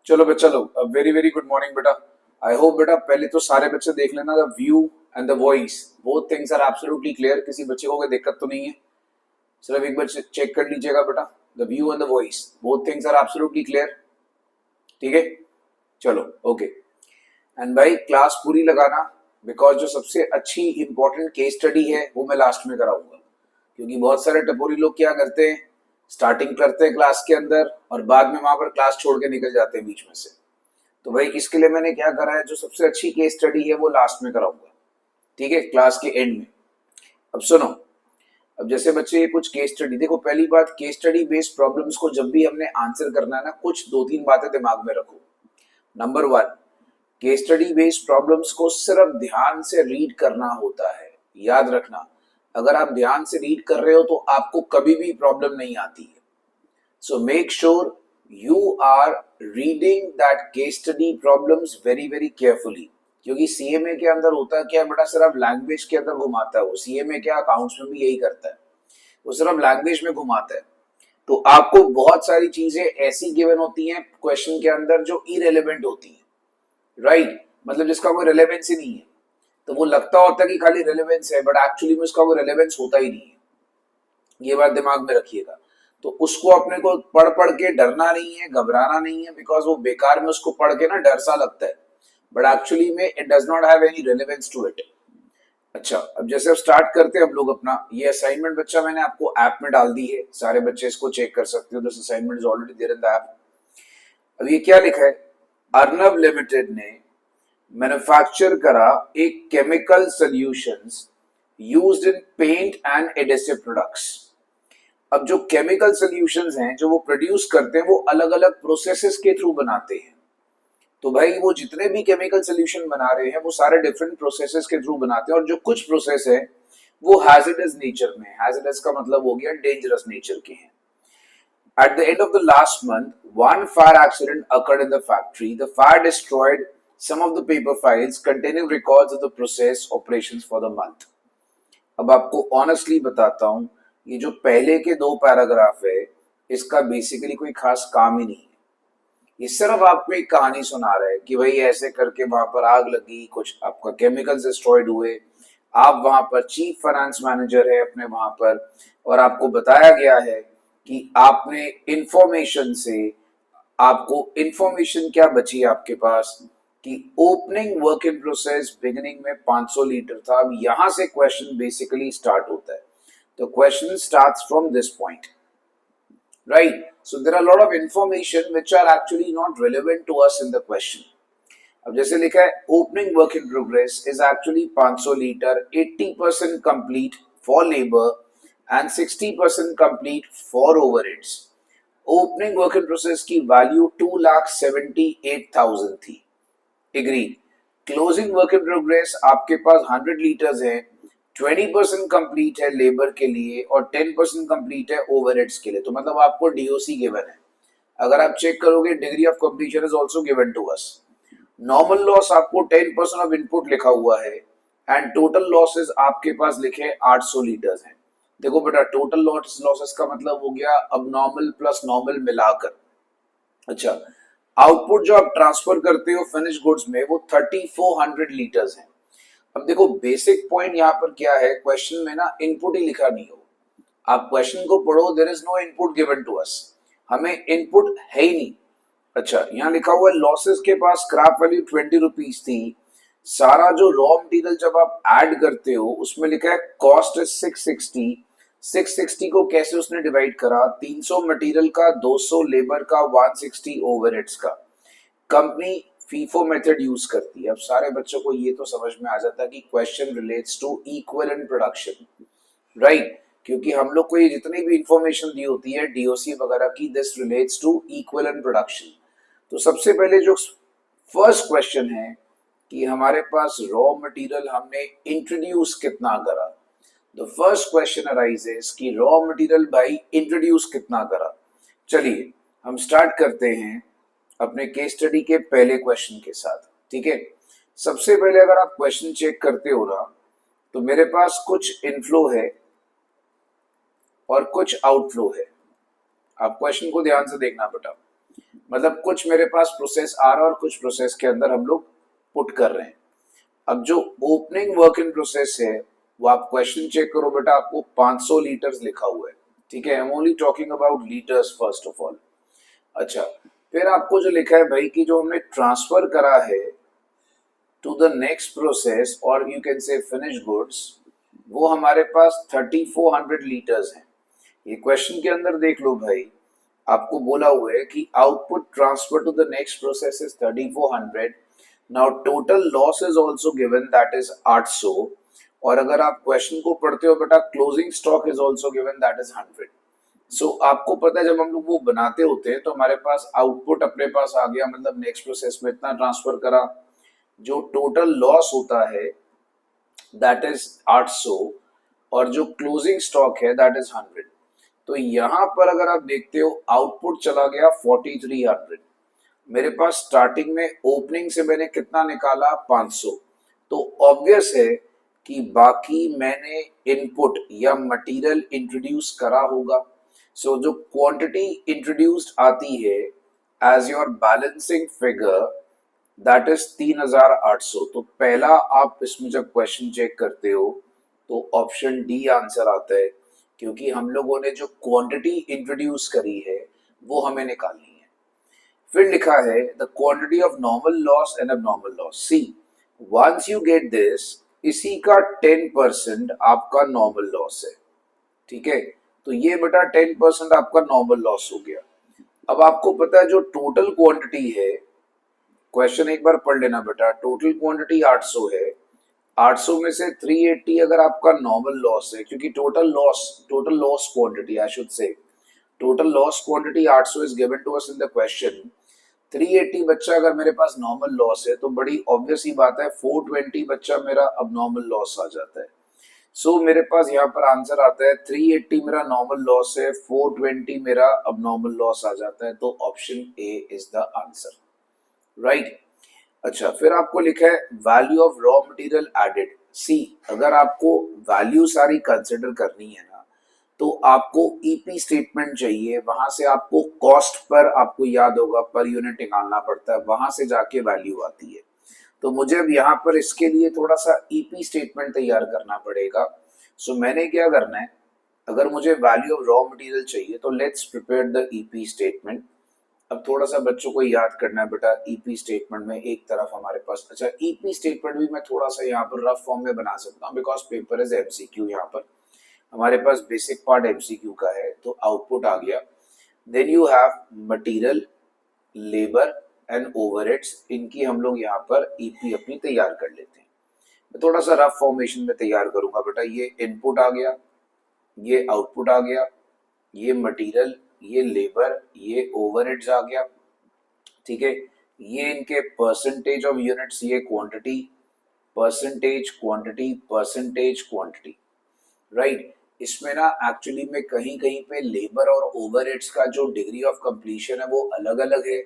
चलो बच्चा लोग, वेरी वेरी गुड मॉर्निंग बेटा। आई होप बेटा पहले तो सारे बच्चे देख लेना, the view and the voice both things are absolutely clear. किसी बच्चे को कोई दिक्कत तो नहीं है? सिर्फ एक बार चेक कर लीजिएगा बेटा, the view and the voice both things are absolutely clear. ठीक है, चलो ओके। एंड भाई क्लास पूरी लगाना, बिकॉज जो सबसे अच्छी इंपॉर्टेंट केस स्टडी है वो मैं लास्ट में कराऊंगा। क्योंकि बहुत सारे टपोरी लोग क्या करते हैं, स्टार्टिंग करते हैं क्लास के अंदर और बाद में वहां पर क्लास छोड़ के निकल जाते हैं बीच में से। तो भाई इसके लिए मैंने क्या करा है, जो सबसे अच्छी केस स्टडी है वो लास्ट में कराऊंगा, ठीक है, क्लास के एंड में। अब सुनो, अब जैसे बच्चे ये कुछ केस स्टडी देखो। पहली बात, केस स्टडी बेस्ड प्रॉब्लम्स को जब भी हमने आंसर करना है ना, कुछ दो तीन बातें दिमाग में रखो। Number one, case study based problems को सिर्फ ध्यान से रीड करना होता है। याद रखना, अगर आप ध्यान से रीड कर रहे हो तो आपको कभी भी प्रॉब्लम नहीं आती है। So make sure you are reading that case study problems very very carefully। क्योंकि सीएमए के अंदर होता है क्या बेटा, सिर्फ लैंग्वेज के अंदर घुमाता है वो। सीएमए क्या, अकाउंट्स में भी यही करता है, वो सिर्फ लैंग्वेज में घुमाता है। तो आपको बहुत सारी चीजें ऐसी गिवन होती हैं क्वेश्चन के अंदर जो इरेलीवेंट होती हैं, राइट, मतलब जिसका कोई रेलेवेंस ही नहीं है। तो वो लगता होता है कि खाली रेलेवेंस है, बट एक्चुअली में उसका कोई रेलेवेंस होता ही नहीं है। ये बात दिमाग में रखिएगा। तो उसको अपने को पढ़ पढ़ के डरना नहीं है, घबराना नहीं है, बिकॉज वो बेकार में उसको पढ़ के ना डर सा लगता है, बट एक्चुअली में it does not have any relevance to it. अच्छा, अब जैसे अब स्टार्ट करते हैं हम लोग अपना ये असाइनमेंट। बच्चा मैंने आपको ऐप में डाल दी है, सारे बच्चे इसको चेक कर सकते हो। This assignment is already there in the app. अब ये क्या लिखा है, अर्नब लिमिटेड ने मैन्युफैक्चर करा एक chemical solutions used in paint and adhesive products. अब जो केमिकल सॉल्यूशंस हैं जो वो प्रोड्यूस करते हैं वो अलग अलग प्रोसेसेस के थ्रू बनाते हैं। तो भाई वो जितने भी केमिकल सॉल्यूशन बना रहे हैं वो सारे डिफरेंट प्रोसेसेस के थ्रू बनाते हैं, और जो कुछ प्रोसेस है वो हैजर्डस नेचर में, हैजर्डस का मतलब हो गया डेंजरस नेचर के हैं। At the end of the last month, one fire accident occurred in the factory. The fire destroyed some of the paper files containing records of the process operations for the month. अब आपको honestly बताता हूं, ये जो पहले के दो paragraph है इसका बेसिकली कोई खास काम ही नहीं है। ये सिर्फ आपको एक कहानी सुना रहा है कि भाई ऐसे करके वहां पर आग लगी, कुछ आपका केमिकल्स डिस्ट्रॉयड हुए, आप वहां पर चीफ फाइनेंस मैनेजर है अपने वहां पर, और आपको बताया गया है कि आपने इंफॉर्मेशन से, आपको इंफॉर्मेशन क्या बची आपके पास कि opening work in process beginning में 500 लीटर था। अब यहां से क्वेश्चन बेसिकली स्टार्ट होता है। तो question starts from this point, right? So there are a lot of information which are actually not relevant to us in the question. अब जैसे लिखा है opening work in progress is actually 500 litre, 80% complete for labour and 60% complete for overheads. Opening work in process की value 2,78,000 थी, agreed. Closing work in progress आपके पास 100 litres है, 20% complete है labour के लिए और 10% कंप्लीट है ओवरहेड्स के लिए। तो मतलब आपको डीओसी गिवन है। अगर आप चेक करोगे degree of completion is also given to us. Normal loss आपको 10% ऑफ इनपुट लिखा हुआ है एंड टोटल लॉसेस आपके पास लिखे 800 लीटर्स हैं। देखो बेटा, टोटल लॉसेस का मतलब हो गया अब नॉर्मल प्लस नॉर्मल मिलाकर। अच्छा, आउटपुट जो आप ट्रांसफर करते हो फिनिश गुड्स में वो 3400 लीटर्स है। अब देखो बेसिक पॉइंट यहाँ पर क्या है, क्वेश्चन में ना इनपुट ही लिखा नहीं हो। आप क्वेश्चन को पढ़ो, there is no input given to us, हमें इनपुट है ही नहीं। अच्छा, यहाँ लिखा हुआ है लॉसेस के पास स्क्रैप वैल्यू 20 रुपीज थी। सारा जो रॉ मटेरियल जब आप ऐड करते हो उसमें लिखा है कॉस्ट इज 660। 660 को कैसे उसने डिवाइड करा, 300 मटेरियल का, 200 लेबर का, 160 ओवरहेड्स का। कंपनी फीफो मेथड यूज करती है। अब सारे बच्चों को ये तो समझ में आ जाता है कि question relates to equivalent production, right? क्योंकि हम लोग को ये जितनी भी इंफॉर्मेशन दी होती है डीओसी वगैरह की, this relates to equivalent production. तो सबसे पहले जो फर्स्ट क्वेश्चन है कि हमारे पास रॉ मटेरियल हमने इंट्रोड्यूस कितना करा। द फर्स्ट क्वेश्चन अराइजेस कि रॉ मटेरियल भाई इंट्रोड्यूस कितना करा। चलिए हम स्टार्ट करते हैं अपने केस स्टडी के पहले क्वेश्चन के साथ, ठीक है। सबसे पहले अगर आप क्वेश्चन चेक करते हो ना, तो मेरे पास कुछ इनफ्लो है और कुछ आउटफ्लो है। आप क्वेश्चन को ध्यान से देखना बेटा। मतलब कुछ मेरे पास प्रोसेस आ रहा है और कुछ प्रोसेस के अंदर हम लोग पुट कर रहे हैं। अब जो ओपनिंग वर्क इन प्रोसेस है वो आप क्वेश्चन चेक करो बेटा, आपको 500 लीटर्स लिखा हुआ है, ठीक है। I am only talking about litres first of all. अच्छा, फिर आपको जो लिखा है भाई कि जो हमने ट्रांसफर करा है टू द नेक्स्ट प्रोसेस और you can say finish goods, वो हमारे पास 3400 लीटर्स हैं। ये क्वेश्चन के अंदर देख लो भाई, आपको बोला हुआ है कि output transfer to the next process is 3400। Now total loss is also given, that is 800। और अगर आप क्वेश्चन को पढ़ते हो बेटा, closing stock is also given, that is 100। So आपको पता है जब हम लोग वो बनाते होते हैं तो हमारे पास आउटपुट अपने पास आ गया, मतलब नेक्स्ट प्रोसेस में इतना ट्रांसफर करा, जो टोटल लॉस होता है दैट इज 800, और जो क्लोजिंग स्टॉक है दैट इज 100। तो यहां पर अगर आप देखते हो आउटपुट चला गया 4300। मेरे पास स्टार्टिंग में ओपनिंग से मैंने कितना निकाला 500, तो ऑब्वियस है कि बाकी मैंने इनपुट या मटेरियल इंट्रोड्यूस करा होगा। सो जो क्वांटिटी इंट्रोड्यूस्ड आती है as your balancing figure that is 3800। तो पहला आप इसमें जब क्वेश्चन चेक करते हो तो ऑप्शन डी आंसर आता है, क्योंकि हम लोगों ने जो क्वांटिटी इंट्रोड्यूस करी है वो हमें निकालनी है। फिर लिखा है the quantity of normal loss and abnormal loss. See, once you get this, इसी का 10% आपका नॉर्मल लॉस है, ठीक है। तो ये बेटा 10% आपका नॉर्मल लॉस हो गया। अब आपको पता है जो टोटल क्वांटिटी है, क्वेश्चन एक बार पढ़ लेना बेटा, टोटल क्वांटिटी 800 है, 800 में से 380 अगर आपका नॉर्मल लॉस है, क्योंकि total loss quantity I should say, total loss quantity 800 is given to us in the question. 380 बच्चा अगर मेरे पास नॉर्मल लॉस है तो बड़ी ऑब्वियस ही बात है 420 बच्चा मेरा अब नॉर्मल लॉस आ जाता है। सो मेरे पास यहाँ पर आंसर आता है 380 मेरा नॉर्मल लॉस है, 420 मेरा अब नॉर्मल लॉस आ जाता है, तो option A is the answer, right. अच्छा, फिर आपको लिखा है value of raw material added. See, अगर आपको वैल्यू सारी कंसिडर करनी है ना, तो आपको ईपी स्टेटमेंट चाहिए, वहां से आपको कॉस्ट पर, आपको याद होगा पर यूनिट निकालना पड़ता है, वहां से जाके वैल्यू आती है। तो मुझे अब यहाँ पर इसके लिए थोड़ा सा ईपी स्टेटमेंट तैयार करना पड़ेगा। सो मैंने क्या करना है, अगर मुझे वैल्यू ऑफ रॉ मटेरियल चाहिए तो let's prepare the EP statement. अब थोड़ा सा बच्चों को याद करना है बेटा, ईपी स्टेटमेंट में एक तरफ हमारे पास, अच्छा ईपी स्टेटमेंट भी मैं थोड़ा सा यहाँ पर रफ फॉर्म में बना सकता हूँ बिकॉज पेपर इज एमसीक्यू। यहाँ पर हमारे पास बेसिक पार्ट एमसीक्यू का है, तो आउटपुट आ गया, then you have material, labour and overheads, इनकी हम लोग यहाँ पर ईपी अपनी तैयार कर लेते हैं। मैं थोड़ा सा रफ फॉर्मेशन में तैयार करूंगा बेटा। ये इनपुट आ गया, ये आउटपुट आ गया, ये मटेरियल, ये लेबर, ये ओवरहेड्स आ गया, ठीक है। ये इनके परसेंटेज ऑफ यूनिट्स, ये quantity, percentage quantity, percentage quantity, right. इसमें ना एक्चुअली में कहीं कहीं पे लेबर और ओवरहेड्स का जो डिग्री ऑफ कंप्लीशन है वो अलग अलग है,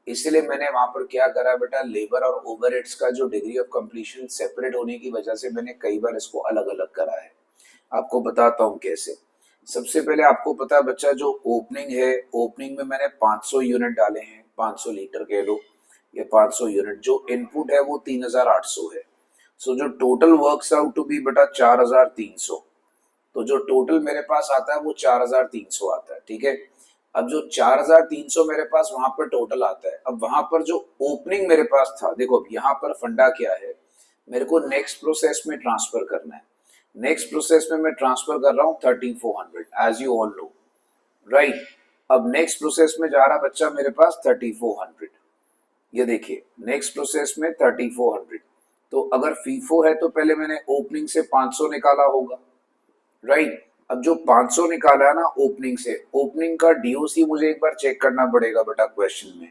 इसलिए मैंने वहां पर क्या करा बेटा, लेबर और ओवरहेड्स का जो डिग्री ऑफ कंप्लीशन सेपरेट होने की वजह से मैंने कई बार इसको अलग अलग करा है। आपको बताता हूँ कैसे। सबसे पहले आपको पता है बच्चा, जो ओपनिंग है, ओपनिंग में मैंने 500 यूनिट डाले हैं, 500 लीटर कह लो, ये 500 यूनिट। जो इनपुट है वो 3800 है। सो जो total works out to be बेटा 4300। तो जो टोटल मेरे पास आता है वो 4300 आता है, ठीक है। अब जो 4300 मेरे पास वहां पर टोटल आता है, अब वहां पर जो ओपनिंग मेरे पास था, देखो अब यहाँ पर फंडा क्या है, मेरे को नेक्स्ट प्रोसेस में ट्रांसफर करना है। नेक्स्ट प्रोसेस में मैं ट्रांसफर कर रहा हूँ 3400 as you all know, right. अब नेक्स्ट प्रोसेस में जा रहा बच्चा मेरे पास 3400, ये देखिए नेक्स्ट प्रोसेस में 3400। तो अगर फीफो है तो पहले मैंने ओपनिंग से 500 निकाला होगा, राइट। अब जो 500 निकाला है ना ओपनिंग से, ओपनिंग का डीओसी मुझे एक बार चेक करना पड़ेगा बेटा क्वेश्चन में।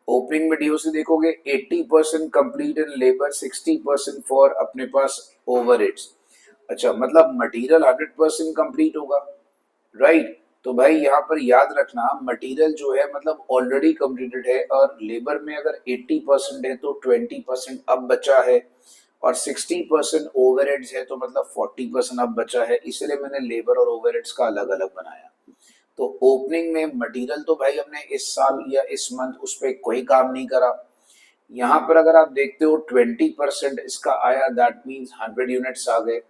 ओपनिंग में डीओसी देखोगे 80% कंप्लीट इन लेबर, 60% फॉर अपने पास ओवरहेड्स। अच्छा, मतलब मटेरियल 100% कंप्लीट होगा, राइट। तो भाई यहाँ पर याद रखना, मटेरियल जो है मतलब ऑलरेडी कंप्लीटेड है, और लेबर में अगर 80% है तो 20% अब बचा है, और 60% ओवरहेड्स है तो मतलब 40% अब बचा है, इसलिए मैंने लेबर और ओवरहेड्स का अलग अलग बनाया। तो ओपनिंग में मटेरियल तो भाई हमने इस साल या इस मंथ उस पर कोई काम नहीं करा। यहाँ पर अगर आप देखते हो 20% इसका आया, दैट मीन्स 100 यूनिट्स आ गए।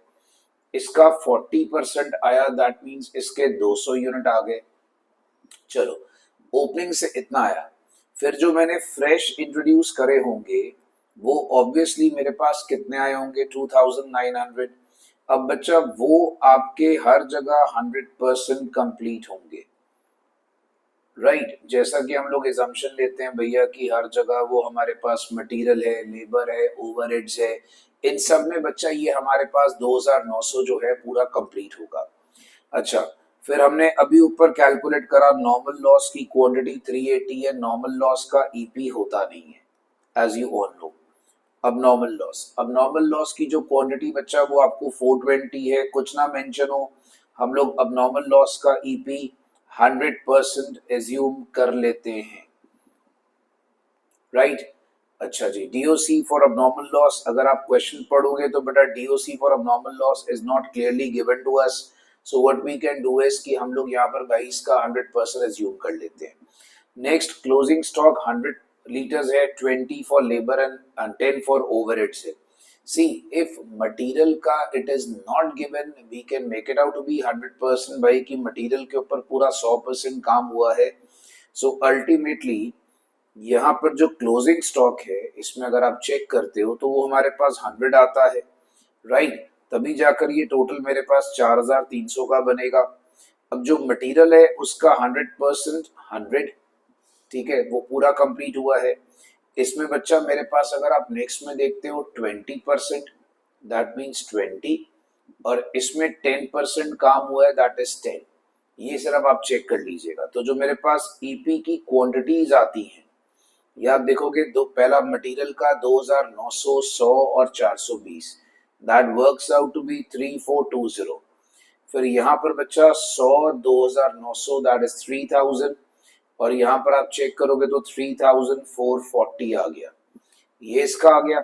इसका 40% आया, दैट मीन्स इसके 200 यूनिट आ गए। चलो, ओपनिंग से इतना आया। फिर जो मैंने फ्रेश इंट्रोड्यूस करे होंगे वो ऑब्वियसली मेरे पास कितने आए होंगे, 2900। अब बच्चा वो आपके हर जगह 100% कंप्लीट होंगे, राइट। जैसा कि हम लोग एजम्पशन लेते हैं भैया कि हर जगह वो हमारे पास मटेरियल है, लेबर है, ओवरहेड्स है, इन सब में बच्चा ये हमारे पास 2900 जो है पूरा कंप्लीट होगा। अच्छा, फिर हमने अभी ऊपर कैलकुलेट करा नॉर्मल लॉस की क्वांटिटी 380 है। नॉर्मल लॉस का ईपी होता नहीं है एज यू ऑल नो। अब नॉर्मल लॉस की जो क्वांटिटी बच्चा वो आपको 420 है, कुछ ना मेंशन हो, हम लोग अब नॉर्मल लॉस का ईपी 100% एज्यूम कर लेते हैं, राइट। अच्छा जी, डीओसी फॉर abnormal लॉस, अगर आप क्वेश्चन पढ़ोगे तो बेटा DOC for abnormal loss is not clearly given to us. So what we can do is कि हम लोग यहाँ पर गाइस का 100% एज्यूम कर लेते हैं। नेक्स्ट, क्लोजिंग स्टॉक 100 लीटर्स है, 20 for labour and 10 for overheads है। सी इफ मटेरियल का it is not given, we can make it out to be 100% भाई कि मटेरियल के ऊपर पूरा 100% काम हुआ है। सो अल्टीमेटली यहाँ पर जो क्लोजिंग स्टॉक है इसमें अगर आप चेक करते हो तो वो हमारे पास 100 आता है, राइट। तभी जाकर ये टोटल मेरे पास 4300 का बनेगा। अब जो मटेरियल है उसका 100% 100, ठीक है, वो पूरा कंप्लीट हुआ है। इसमें बच्चा मेरे पास अगर आप नेक्स्ट में देखते हो 20%, दैट मीन्स 20, और इसमें 10% काम हुआ है, दैट इज 10। ये सिर्फ आप चेक कर लीजिएगा। तो जो मेरे पास ईपी की क्वांटिटीज आती हैं, ये आप देखोगे, दो पहला मटेरियल का 2900, 100 और 420, that works out to be 3420। फिर यहाँ पर बच्चा 100, 2900 दैट इज 3000, और यहाँ पर आप चेक करोगे तो 3440 आ गया। ये इसका आ गया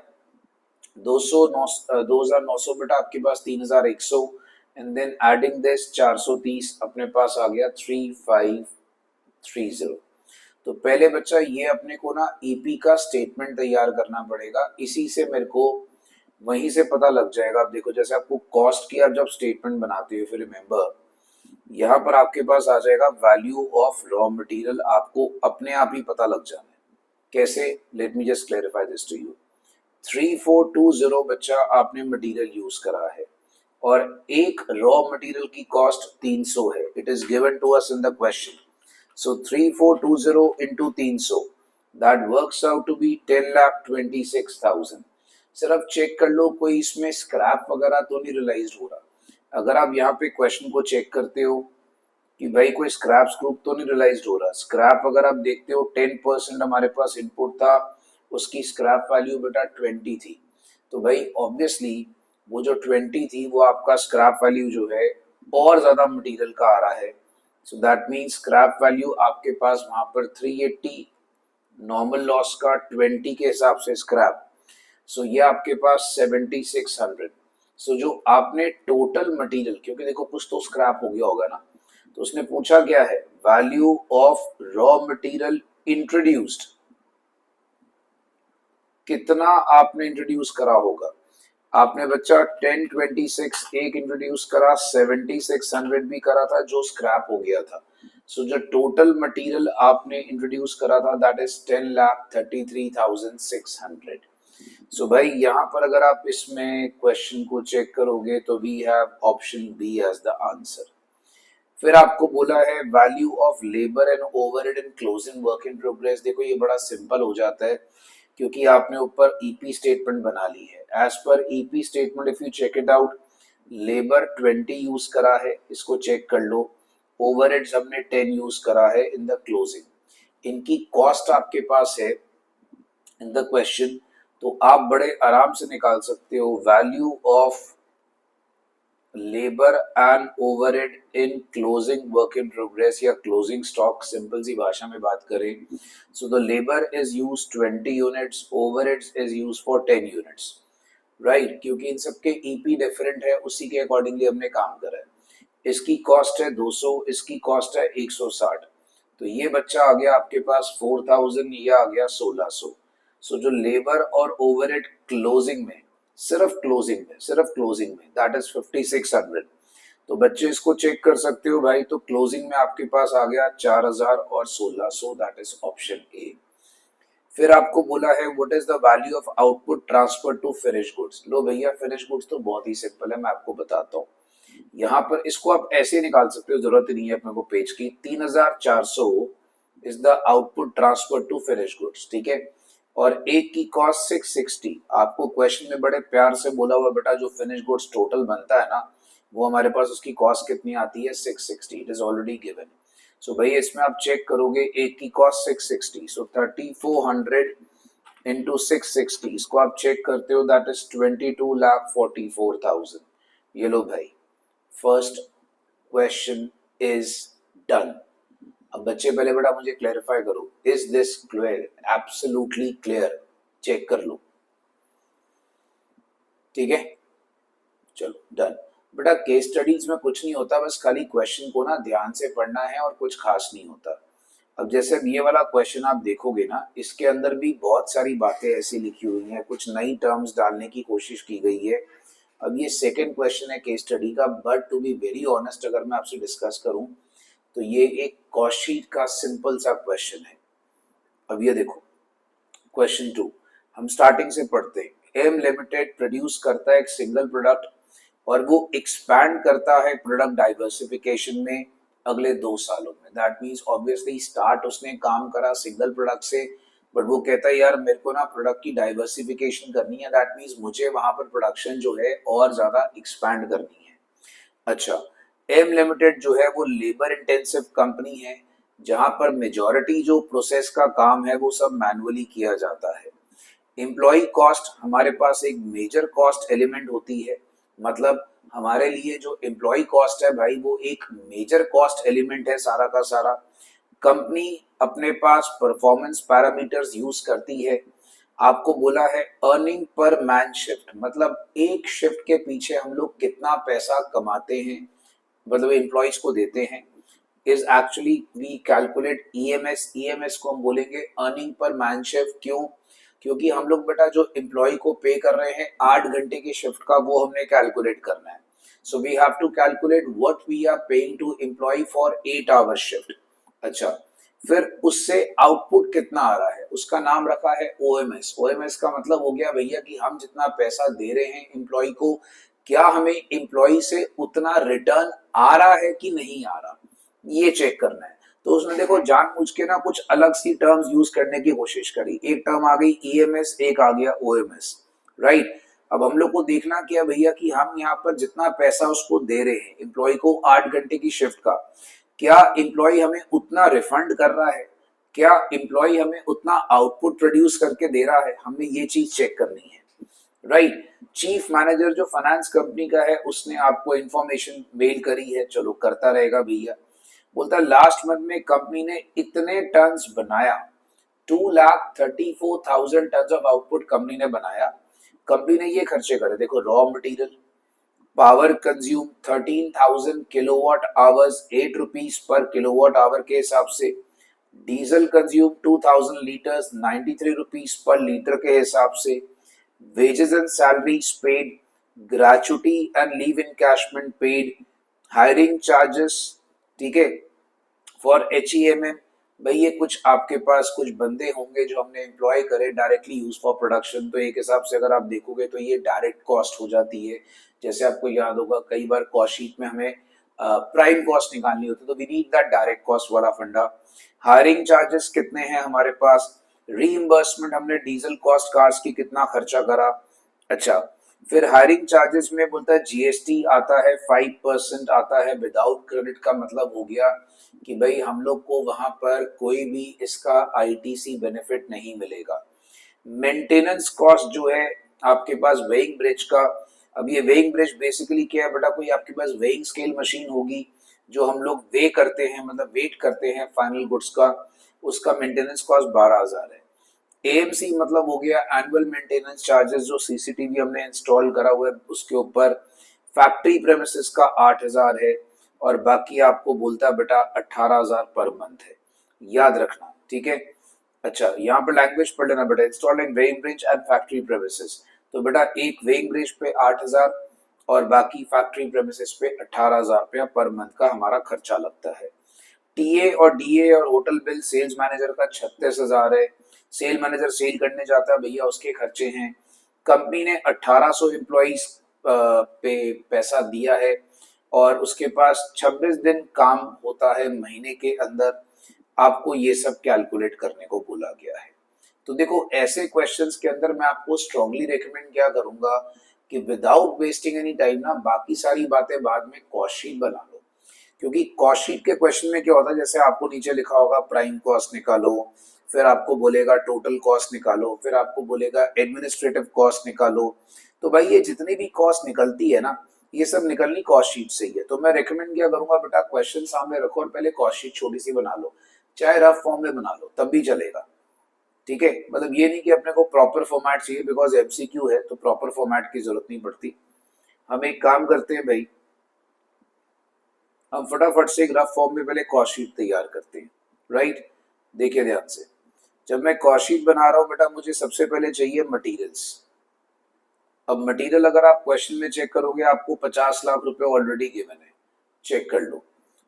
2900 बेटा आपके पास 3100, एंड देन एडिंग दिस 430 अपने पास आ गया 3530। तो पहले बच्चा ये अपने को ना ईपी का स्टेटमेंट तैयार करना पड़ेगा, इसी से मेरे को वहीं से पता लग जाएगा। आप देखो जैसे आपको कॉस्ट की आप जब स्टेटमेंट बनाते हो, फिर रिमेंबर यहाँ पर आपके पास आ जाएगा वैल्यू ऑफ रॉ मटेरियल, आपको अपने आप ही पता लग जाना है कैसे। Let me just clarify this to you. 3420 बच्चा आपने मटेरियल यूज करा है और एक रॉ मटेरियल की कॉस्ट 300 है, it is given to us in the question. So 3420 into 300 that works out to be 10,26,000। Sir अब चेक कर लो कोई इसमें स्क्रैप वगैरह तो नहीं रियलाइज हो रहा। अगर आप यहाँ पे क्वेश्चन को चेक करते हो कि भाई कोई स्क्रैप स्क्रूप तो नहीं रियलाइज हो रहा, स्क्रैप अगर आप देखते हो 10% हमारे पास इनपुट था, उसकी स्क्रैप वैल्यू बेटा 20 थी। तो भाई ऑब्वियसली वो जो 20 थी वो आपका स्क्रैप वैल्यू जो है और ज्यादा मटेरियल का आ रहा है। So that means scrap value आपके पास वहां पर 380, नॉर्मल लॉस का 20 के हिसाब से स्क्रैप, सो ये आपके पास 7600। सो जो आपने टोटल मटेरियल, क्योंकि देखो कुछ तो स्क्रैप हो गया होगा ना, तो उसने पूछा क्या है, value of raw material introduced, कितना आपने इंट्रोड्यूस करा होगा। आपने बच्चा 1026 एक इंट्रोड्यूस करा, 7600 भी करा था जो स्क्रैप हो गया था। सो जो टोटल मटेरियल आपने इंट्रोड्यूस करा था दैट इज 10,33,600। सो भाई यहाँ पर अगर आप इसमें क्वेश्चन को चेक करोगे तो we have option B as the answer. फिर आपको बोला है value of labour and overhead in closing work in progress. देखो ये बड़ा सिंपल हो जाता है क्योंकि आपने ऊपर ईपी स्टेटमेंट बना ली है। एज पर EP statement if you check it out, labour 20 use करा है, इसको चेक कर लो। ओवरहेड्स हमने 10 यूज करा है इन द क्लोजिंग, इनकी कॉस्ट आपके पास है इन द क्वेश्चन, तो आप बड़े आराम से निकाल सकते हो value of labour and overhead in closing work in progress या क्लोजिंग स्टॉक। सिंपल सी भाषा में बात करें so the labour is use 20 units, overheads is use for 10 units, right. क्योंकि इन सबके ईपी डिफरेंट है, उसी के अकॉर्डिंगली हमने काम करा है। इसकी कॉस्ट है 200, इसकी कॉस्ट है 160, तो ये बच्चा आ गया आपके पास 4000, ये आ गया 1600। सो जो लेबर और ओवरहेड क्लोजिंग में, सिर्फ क्लोजिंग में दैट इज 5600। तो बच्चे इसको चेक कर सकते हो भाई, तो क्लोजिंग में आपके पास आ गया 4000 और 1600, दैट इज ऑप्शन ए। फिर आपको बोला है what is the value of output transfer to finish goods. लो भैया, फिनिश गुड्स तो बहुत ही सिंपल है, मैं आपको बताता हूँ। यहाँ पर इसको आप ऐसे निकाल सकते हो, जरूरत ही नहीं है अपने को पेज की। 3400 is the output transfer to finish goods, ठीक है। और एक की कॉस्ट 660। आपको क्वेश्चन में बड़े प्यार से बोला हुआ बेटा जो फिनिश गुड्स टोटल बनता है ना, वो हमारे पास उसकी कॉस्ट कितनी आती है 660, इट इज ऑलरेडी गिवन। सो भाई इसमें आप चेक करोगे, एक की कॉस्ट 660, सो 3400 इंटू 660, इसको आप चेक करते हो दैट इज 22,44,000। ये लो भाई, फर्स्ट क्वेश्चन इज डन। अब बच्चे पहले बेटा मुझे क्लैरिफाई करो, is this clear? Absolutely clear, check कर लो, ठीक है। चलो डन। बेटा केस स्टडीज में कुछ नहीं होता, बस खाली क्वेश्चन को ना ध्यान से पढ़ना है और कुछ खास नहीं होता। अब जैसे अब ये वाला क्वेश्चन आप देखोगे ना, इसके अंदर भी बहुत सारी बातें ऐसी लिखी हुई हैं, कुछ नई टर्म्स डालने की कोशिश की गई है। अब ये सेकंड क्वेश्चन है केस स्टडी का, but to be very honest अगर मैं आपसे डिस्कस करूं तो ये एक कॉस्ट शीट का सिंपल सा क्वेश्चन है। अब ये देखो क्वेश्चन 2, हम स्टार्टिंग से पढ़ते हैं। एम लिमिटेड प्रोड्यूस करता है एक सिंगल प्रोडक्ट और वो एक्सपैंड करता है प्रोडक्ट डाइवर्सिफिकेशन में अगले 2 सालों में। दैट मीन्स ऑब्वियसली स्टार्ट उसने काम करा सिंगल प्रोडक्ट से, बट वो कहता है यार मेरे को ना प्रोडक्ट की डाइवर्सिफिकेशन करनी है, दैट मीन्स मुझे वहां पर प्रोडक्शन जो है और ज्यादा एक्सपैंड करनी है। अच्छा, एम लिमिटेड जो है वो लेबर इंटेंसिव कंपनी है, जहां पर मेजॉरिटी जो प्रोसेस का काम है वो सब मैनुअली किया जाता है। एम्प्लॉय कॉस्ट हमारे पास एक मेजर कॉस्ट एलिमेंट होती है, मतलब हमारे लिए जो एम्प्लॉय कॉस्ट है भाई वो एक मेजर कॉस्ट एलिमेंट है सारा का सारा। कंपनी अपने पास परफॉर्मेंस पैरामीटर्स यूज करती है। आपको बोला है अर्निंग पर मैन शिफ्ट, मतलब एक शिफ्ट के पीछे हम लोग कितना पैसा कमाते हैं, मतलब एम्प्लॉयज को देते हैं, is actually we calculate EMS. EMS को हम बोलेंगे अर्निंग पर मैन शिफ्ट। क्यों? क्योंकि हम लोग बेटा जो एम्प्लॉय को पे कर रहे हैं 8 घंटे की शिफ्ट का, वो हमने कैलकुलेट करना है। So we have to calculate what we are paying to employ for 8 hour shift. अच्छा, फिर उससे आउटपुट कितना आ रहा है, उसका नाम रखा है ओएमएस। ओएमएस का मतलब हो गया भैया कि हम जितना पैसा दे रहे हैं एम्प्लॉय को, क्या हमें एम्प्लॉय से उतना रिटर्न आ रहा है कि नहीं आ रहा, ये चेक करना है। तो उसने देखो जानबूझ के ना कुछ अलग सी टर्म्स यूज करने की कोशिश करी। एक टर्म आ गई ईएमएस, एक आ गया ओएमएस, राइट। अब हम लोग को देखना क्या भैया कि हम यहाँ पर जितना पैसा उसको दे रहे हैं एम्प्लॉय को 8 घंटे की शिफ्ट का, क्या एम्प्लॉय हमें उतना रिफंड कर रहा है, क्या एम्प्लॉय हमें उतना आउटपुट प्रोड्यूस करके दे रहा है, हमें ये चीज चेक करनी है, राइट। चीफ मैनेजर जो फाइनेंस कंपनी का है उसने आपको इंफॉर्मेशन मेल करी है, चलो करता रहेगा भैया। बोलता लास्ट मंथ में कंपनी ने इतने टन्स बनाया, 2,34,000 टन्स ऑफ आउटपुट कंपनी ने बनाया। कंपनी ने ये खर्चे करे, देखो raw material, power consume 13,000 kilowatt hours, 8 rupees per kilowatt hour के हिसाब से। Diesel consume 2,000 litres, 93 rupees per litre के हिसाब से। Wages and salaries paid, gratuity and leave encashment paid, hiring charges, ठीक है, फॉर HEMM। भाई ये कुछ आपके पास कुछ बंदे होंगे जो हमने एम्प्लॉय करे डायरेक्टली यूज फॉर प्रोडक्शन, तो एक हिसाब से अगर आप देखोगे तो ये डायरेक्ट कॉस्ट हो जाती है। जैसे आपको याद होगा कई बार कॉस्ट शीट में हमें प्राइम कॉस्ट निकालनी होती है, तो we need that direct cost वाला फंडा। हायरिंग चार्जेस कितने हैं हमारे पास, रीइंबर्समेंट हमने डीजल कॉस्ट कार्स की कितना खर्चा करा। अच्छा, फिर हायरिंग चार्जेस में बोलता है जीएसटी आता है 5% आता है विदाउट क्रेडिट, का मतलब हो गया कि भाई हम लोग को वहां पर कोई भी इसका आईटीसी बेनिफिट नहीं मिलेगा। मेंटेनेंस कॉस्ट जो है आपके पास वेइंग ब्रिज का, अब ये वेइंग ब्रिज बेसिकली क्या है बेटा, कोई आपके पास वेइंग स्केल मशीन होगी जो हम लोग वे करते हैं, मतलब वेट करते हैं फाइनल गुड्स का, उसका मेंटेनेंस कॉस्ट 12,000 है। एएमसी मतलब हो गया एनुअल मेंटेनेंस चार्जेस, जो सीसीटीवी हमने इंस्टॉल करा हुआ है उसके ऊपर। फैक्ट्री प्रेमिसेस का 8,000 है। और बाकी आपको बोलता है बेटा 18,000 पर मंथ है, याद रखना, ठीक है। अच्छा, यहाँ पर लैंग्वेज पढ़ लेना बेटा, installing weighing bridge and factory premises. तो बेटा एक वेइंग ब्रिज पे 8,000 और बाकी फैक्ट्री प्रेमिसेस पे 18,000 रुपया पर मंथ का हमारा खर्चा लगता है। टीए और डीए और होटल बिल सेल्स मैनेजर का 36,000 है। सेल मैनेजर सेल करने जाता है भैया, उसके खर्चे हैं। कंपनी ने 1800 एम्प्लॉइज पे पैसा दिया है और उसके पास 26 दिन काम होता है महीने के अंदर। आपको ये सब कैलकुलेट करने को बोला गया है। तो देखो ऐसे क्वेश्चंस के अंदर मैं आपको स्ट्रांगली रेकमेंड क्या करूंगा कि विदाउट वेस्टिंग एनी टाइम ना बाकी सारी बातें बाद में कॉस्ट शीट बना लो। क्योंकि कॉस्ट शीट के क्वेश्चन में क्या होता है, जैसे आपको नीचे लिखा होगा प्राइम कॉस्ट निकालो, फिर आपको बोलेगा टोटल कॉस्ट निकालो, फिर आपको बोलेगा एडमिनिस्ट्रेटिव कॉस्ट निकालो। तो भाई ये जितनी भी कॉस्ट निकलती है ना, ये सब निकलनी कॉस्ट शीट से ही है। तो मैं रेकमेंड क्या करूंगा बेटा, क्वेश्चन सामने रखो और पहले कॉस्ट शीट छोटी सी बना लो, चाहे रफ फॉर्म में बना लो तब भी चलेगा, ठीक है। मतलब ये नहीं कि अपने को प्रॉपर फॉर्मेट चाहिए, बिकॉज एमसीक्यू है तो प्रॉपर फॉर्मेट की जरूरत नहीं पड़ती। हम एक काम करते हैं भाई, हम फटाफट से एक रफ फॉर्म में पहले कॉस्ट शीट तैयार करते हैं, राइट। देखिए ध्यान से, जब मैं कॉस्ट शीट बना रहा हूं बेटा, मुझे सबसे पहले चाहिए मटेरियल्स। अब मटेरियल अगर आप क्वेश्चन में चेक करोगे, आपको 50 लाख रुपए ऑलरेडी गिवन है, चेक कर लो।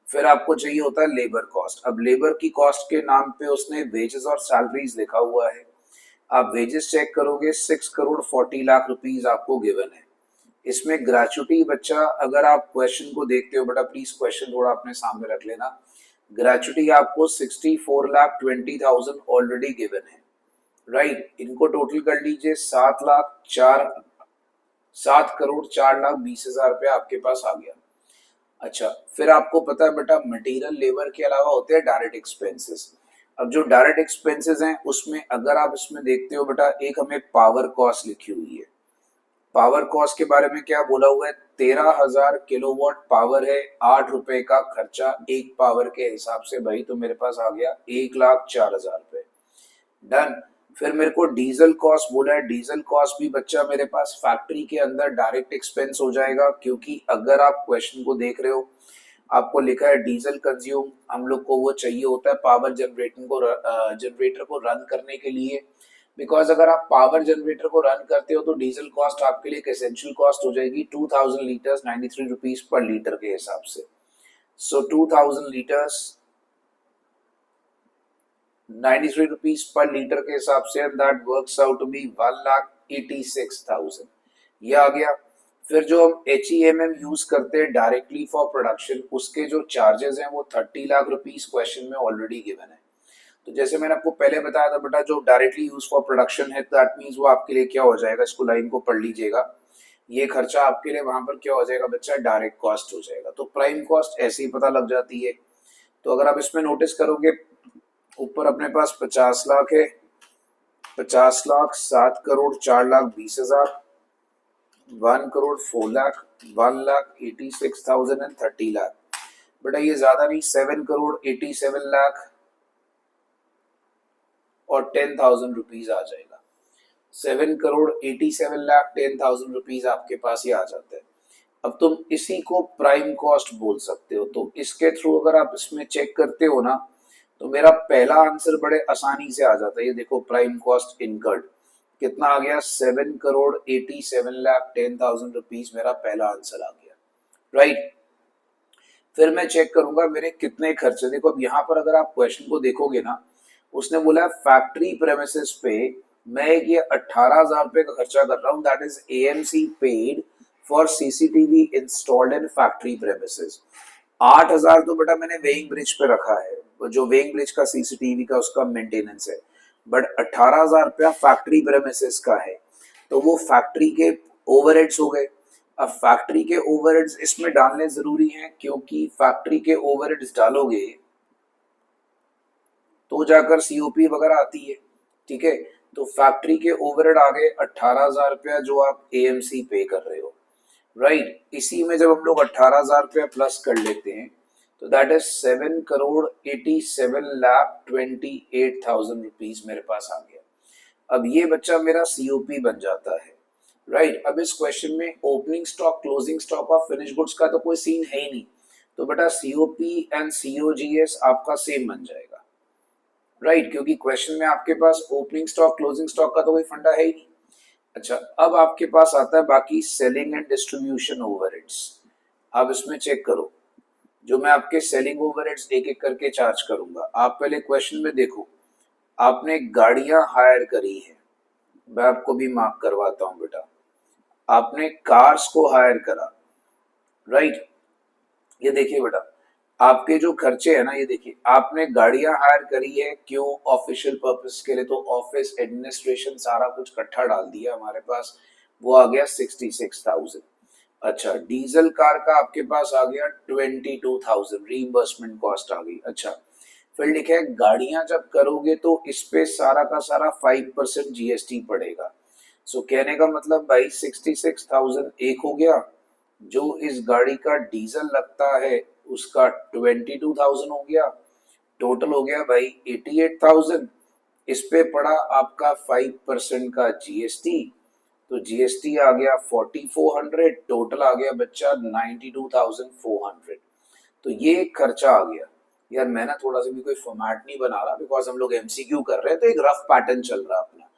फिर आपको चाहिए होता है लेबर कॉस्ट। अब लेबर की कॉस्ट के नाम पे उसने वेजेस और सैलरीज लिखा हुआ है। आप वेजेस चेक करोगे 6 करोड़ 40 लाख रुपीज आपको गिवन है। इसमें ग्रेचुटी बच्चा, अगर आप क्वेश्चन को देखते हो बेटा, प्लीज क्वेश्चन थोड़ा अपने सामने रख लेना। ग्रेचुटी आपको 64,20,000 ऑलरेडी गिवन है, राइट। इनको टोटल कर लीजिए, 7,04,20,000 रुपया आपके पास आ गया। अच्छा, फिर आपको पता है बेटा मटेरियल लेबर के अलावा होते हैं डायरेक्ट एक्सपेंसेस। अब जो डायरेक्ट एक्सपेंसेस हैं उसमें अगर आप इसमें देखते हो बेटा, एक हमें पावर कॉस्ट लिखी हुई है। पावर कॉस्ट के बारे में क्या बोला हुआ है, 13,000 किलोवाट पावर है, 8 रुपए का खर्चा एक पावर के हिसाब से भाई, तो मेरे पास आ गया 1,04,000 रुपए, डन। फिर मेरे को डीजल कॉस्ट बोला है, डीजल कॉस्ट भी बच्चा मेरे पास फैक्ट्री के अंदर डायरेक्ट एक्सपेंस हो जाएगा, क्योंकि अगर आप क्वेश्चन को देख रहे हो, आपको लिखा है डीजल कंज्यूम, हम लोग को वो चाहिए होता है पावर जनरेटर को रन करने के लिए। बिकॉज अगर आप पावर जनरेटर को रन करते हो तो डीजल कॉस्ट आपके लिए एक एसेंशियल कॉस्ट हो जाएगी, 2000 लीटर्स 93 रुपीज पर लीटर के हिसाब से। So 2000 litres 93 rupees per litre के हिसाब से, and that works out to be 1,86,000, ये आ गया। फिर जो हम HEMM यूज करते हैं डायरेक्टली फॉर प्रोडक्शन, उसके जो चार्जेस हैं वो 30 लाख रुपीज क्वेश्चन में ऑलरेडी गिवन है। तो जैसे मैंने आपको पहले बताया था बेटा, जो डायरेक्टली यूज फॉर प्रोडक्शन है, दैट मींस वो आपके लिए क्या हो जाएगा, इसको लाइन को पढ़ लीजिएगा, ये खर्चा आपके लिए वहां पर क्या हो जाएगा बच्चा, डायरेक्ट कॉस्ट हो जाएगा। तो प्राइम कॉस्ट ऐसे ही पता लग जाती है। तो अगर आप इसमें नोटिस करोगे, ऊपर अपने पास 50 लाख है, 50 लाख, 7 करोड़ 4,20,000, 1 करोड़ 4 लाख, 1,86,000 एंड 30 लाख। बेटा ये ज्यादा नहीं, 7 करोड़ 87 लाख और 10,000 रुपीज आ जाएगा। 7 करोड़ 87 लाख 10,000 रुपीज आपके पास ही आ जाता है। अब तुम इसी को प्राइम कॉस्ट बोल सकते हो। तो इसके थ्रू अगर आप इसमें चेक करते हो ना, तो मेरा पहला आंसर बड़े आसानी से आ जाता है। ये देखो प्राइम कॉस्ट इनकर्ड कितना आ गया, 7 करोड़ 87 लाख 10,000 रुपीज मेरा पहला आंसर आ गया, राइट। फिर मैं चेक करूंगा मेरे कितने खर्चे। देखो अब यहाँ पर अगर आप क्वेश्चन को देखोगे ना, उसने बोला फैक्ट्री प्रेमिसेस पे मैं ये 18,000 रुपए का खर्चा कर रहा हूँ, that is AMC paid for CCTV installed in factory premises. 8,000 तो बेटा मैंने वेइंग ब्रिज पे रखा है, जो वेइंग ब्रिज का CCTV का उसका मेंटेनेंस है, बट 18,000 रुपया फैक्ट्री प्रेमिसेस का है। तो वो फैक्ट्री के ओवरहेड्स हो गए। अब फैक्ट्री के ओवरहेड्स इसमें डालने जरूरी हैं, क्योंकि फैक्ट्री के ओवरहेड्स डालोगे तो जाकर COP वगैरह आती है, ठीक है। तो फैक्ट्री के ओवरहेड आ गए 18,000 रुपया जो आप AMC पे कर रहे हो, राइट। इसी में जब हम लोग 18,000 रुपया प्लस कर लेते हैं तो that is 7 crore 87 lakh 28,000 rupees मेरे पास आ गया। अब ये बच्चा मेरा COP बन जाता है, राइट। अब इस क्वेश्चन में opening stock, closing stock of finish goods का तो कोई सीन है ही नहीं, तो बेटा सीओपी एंड सीओजीएस आपका सेम बन जाएगा, राइट, क्योंकि क्वेश्चन में आपके पास ओपनिंग स्टॉक क्लोजिंग स्टॉक का तो कोई फंडा है ही नहीं। अच्छा, अब आपके पास आता है बाकी सेलिंग एंड डिस्ट्रीब्यूशन ओवरहेड्स। आप इसमें चेक करो, जो मैं आपके सेलिंग ओवरहेड्स एक एक करके चार्ज करूंगा। आप पहले क्वेश्चन में देखो, आपने गाड़ियां हायर करी है, मैं आपको भी मार्क करवाता हूं बेटा। आपने कार्स को हायर करा, राइट। ये देखिए बेटा, आपके जो खर्चे हैं ना, ये देखिए, आपने गाड़ियां हायर करी है, क्यों? ऑफिशियल पर्पस के लिए, तो ऑफिस एडमिनिस्ट्रेशन सारा कुछ इकट्ठा डाल दिया हमारे पास, वो आ गया 66,000। अच्छा, डीजल कार का आपके पास आ गया 22,000, रीइंबर्समेंट कॉस्ट आ गई। अच्छा, फिर लिखे है गाड़ियां जब करोगे तो इस पे सारा का सारा 5% जीएसटी पड़ेगा। सो कहने का मतलब भाई 66,000 एक हो गया, जो इस गाड़ी का डीजल लगता है उसका 22,000 हो गया, टोटल हो गया भाई 88,000। इस पे पड़ा आपका 5% का जीएसटी, तो जीएसटी आ गया 4400, टोटल आ गया बच्चा 92,400। तो ये एक खर्चा आ गया। यार मैं ना थोड़ा सा भी कोई फॉर्मेट नहीं बना रहा, बिकॉज हम लोग एमसीक्यू कर रहे हैं, तो एक रफ पैटर्न चल रहा है अपना।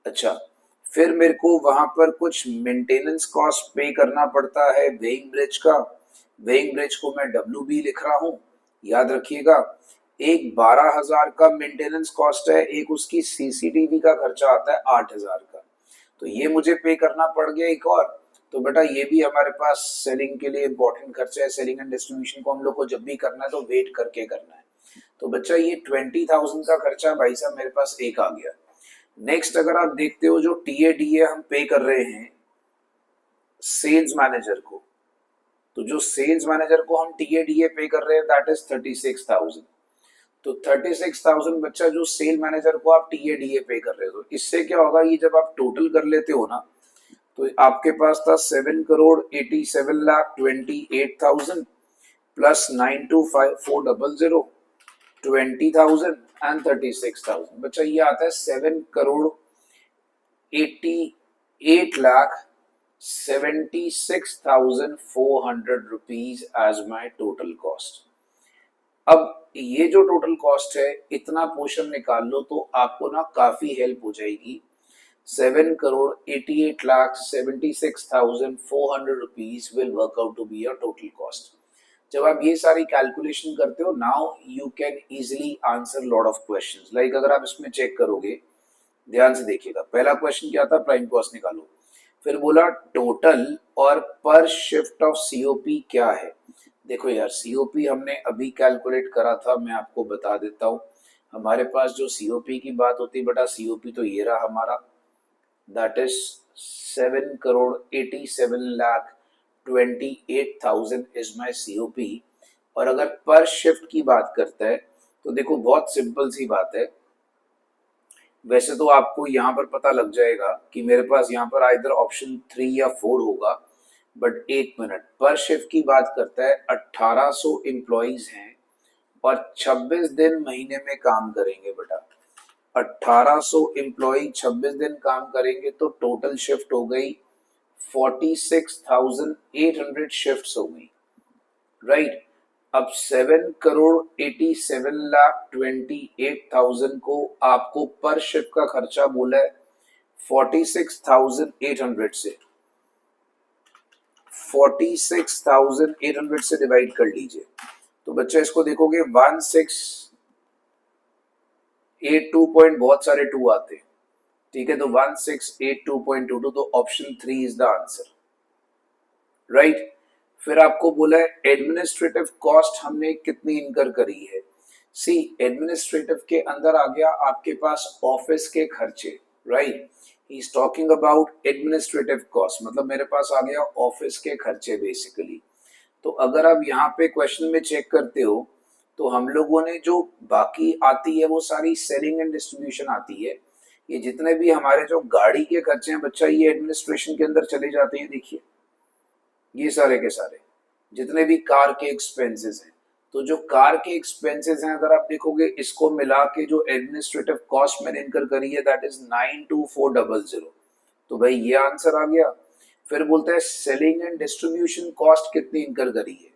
अच्छा, फिर मेरे को वहां पर कुछ मेंटेनेंस कॉस्ट पे करना पड़ता है वेइंग ब्रिज का। वेइंग ब्रिज को मैं डब्ल्यू बी लिख रहा हूँ, याद रखिएगा। एक 12,000 का मेंटेनेंस कॉस्ट है, एक उसकी सीसीटीवी का खर्चा आता है 8,000 का, तो ये मुझे पे करना पड़ गया एक और। तो बेटा ये भी हमारे पास सेलिंग के लिए इंपॉर्टेंट खर्चा है। सेलिंग एंड डिस्ट्रीब्यूशन को हम लोग को जब भी करना है तो वेट करके करना है। तो बच्चा ये 20,000 का खर्चा भाई साहब मेरे पास एक आ गया। नेक्स्ट अगर आप देखते हो, जो टीएडीए हम पे कर रहे हैं सेल्स मैनेजर को, तो जो सेल्स मैनेजर को हम टीएडीए पे कर रहे हैं दैट इज 36,000। तो 36,000 बच्चा जो सेल मैनेजर को आप टीएडीए पे कर रहे हो, इससे क्या होगा, ये जब आप टोटल कर लेते हो ना, तो आपके पास था 7,87,28,000 प्लस 925400 20,000 एंड 36,000। बच्चा ये आता है 7,88,76,400 rupees as my total cost. अब ये जो टोटल कॉस्ट है, इतना पोर्शन निकाल लो तो आपको ना काफी हेल्प हो जाएगी। 7,88,76,400 rupees will work out to be your total cost. जब आप ये सारी कैलकुलेशन करते हो, now you can easily answer lot of questions. Like अगर आप इसमें चेक करोगे, ध्यान से देखिएगा, पहला क्वेश्चन क्या था, प्राइम कॉस्ट निकालो। फिर बोला टोटल और पर शिफ्ट ऑफ सीओपी क्या है। देखो यार, सीओपी हमने अभी कैलकुलेट करा था, मैं आपको बता देता हूँ। हमारे पास जो सीओपी की बात होती बेटा, सीओपी तो ये रहा हमारा, that is 7,87,28,000 is my COP. और अगर पर शिफ्ट की बात करता है तो देखो बहुत सिंपल सी बात है। वैसे तो आपको यहाँ पर पता लग जाएगा कि मेरे पास यहाँ पर आइदर ऑप्शन 3 या 4 होगा, बट एक मिनट, पर शिफ्ट की बात करता है, 1800 एम्प्लॉइज हैं और 26 दिन महीने में काम करेंगे बेटा। 1800 एम्प्लॉय 26 दिन काम करेंगे तो टोटल शिफ्ट हो गई 46,800 शिफ्ट्स हो गई, राइट। अब 7,87,28,000 को आपको पर शिफ्ट का खर्चा बोला है 46,800 से, 46,800 से डिवाइड कर लीजिए। तो बच्चे इसको देखोगे 1682 पॉइंट, बहुत सारे 2 आते हैं, ठीक है, तो 1682.22, तो option 3 is the answer, right. फिर आपको बोला है एडमिनिस्ट्रेटिव कॉस्ट हमने कितनी इनकर करी है। सी, एडमिनिस्ट्रेटिव के अंदर आ गया आपके पास ऑफिस के खर्चे, right. He is talking about administrative cost, मतलब मेरे पास आ गया ऑफिस के खर्चे बेसिकली। तो अगर आप यहाँ पे क्वेश्चन में चेक करते हो, तो हम लोगों ने जो बाकी आती है वो सारी सेलिंग एंड डिस्ट्रीब्यूशन आती है। ये जितने भी हमारे जो गाड़ी के खर्चे हैं बच्चा, ये एडमिनिस्ट्रेशन के अंदर चले जाते हैं। देखिए ये सारे के सारे जितने भी कार के एक्सपेंसेस हैं, तो जो कार के एक्सपेंसेस हैं अगर आप देखोगे, इसको मिला के जो एडमिनिस्ट्रेटिव कॉस्ट मैंने इनकर करी है दैट इज 92400। तो भाई ये आंसर आ गया। फिर बोलता है सेलिंग एंड डिस्ट्रीब्यूशन कॉस्ट कितनी इनकर करी है।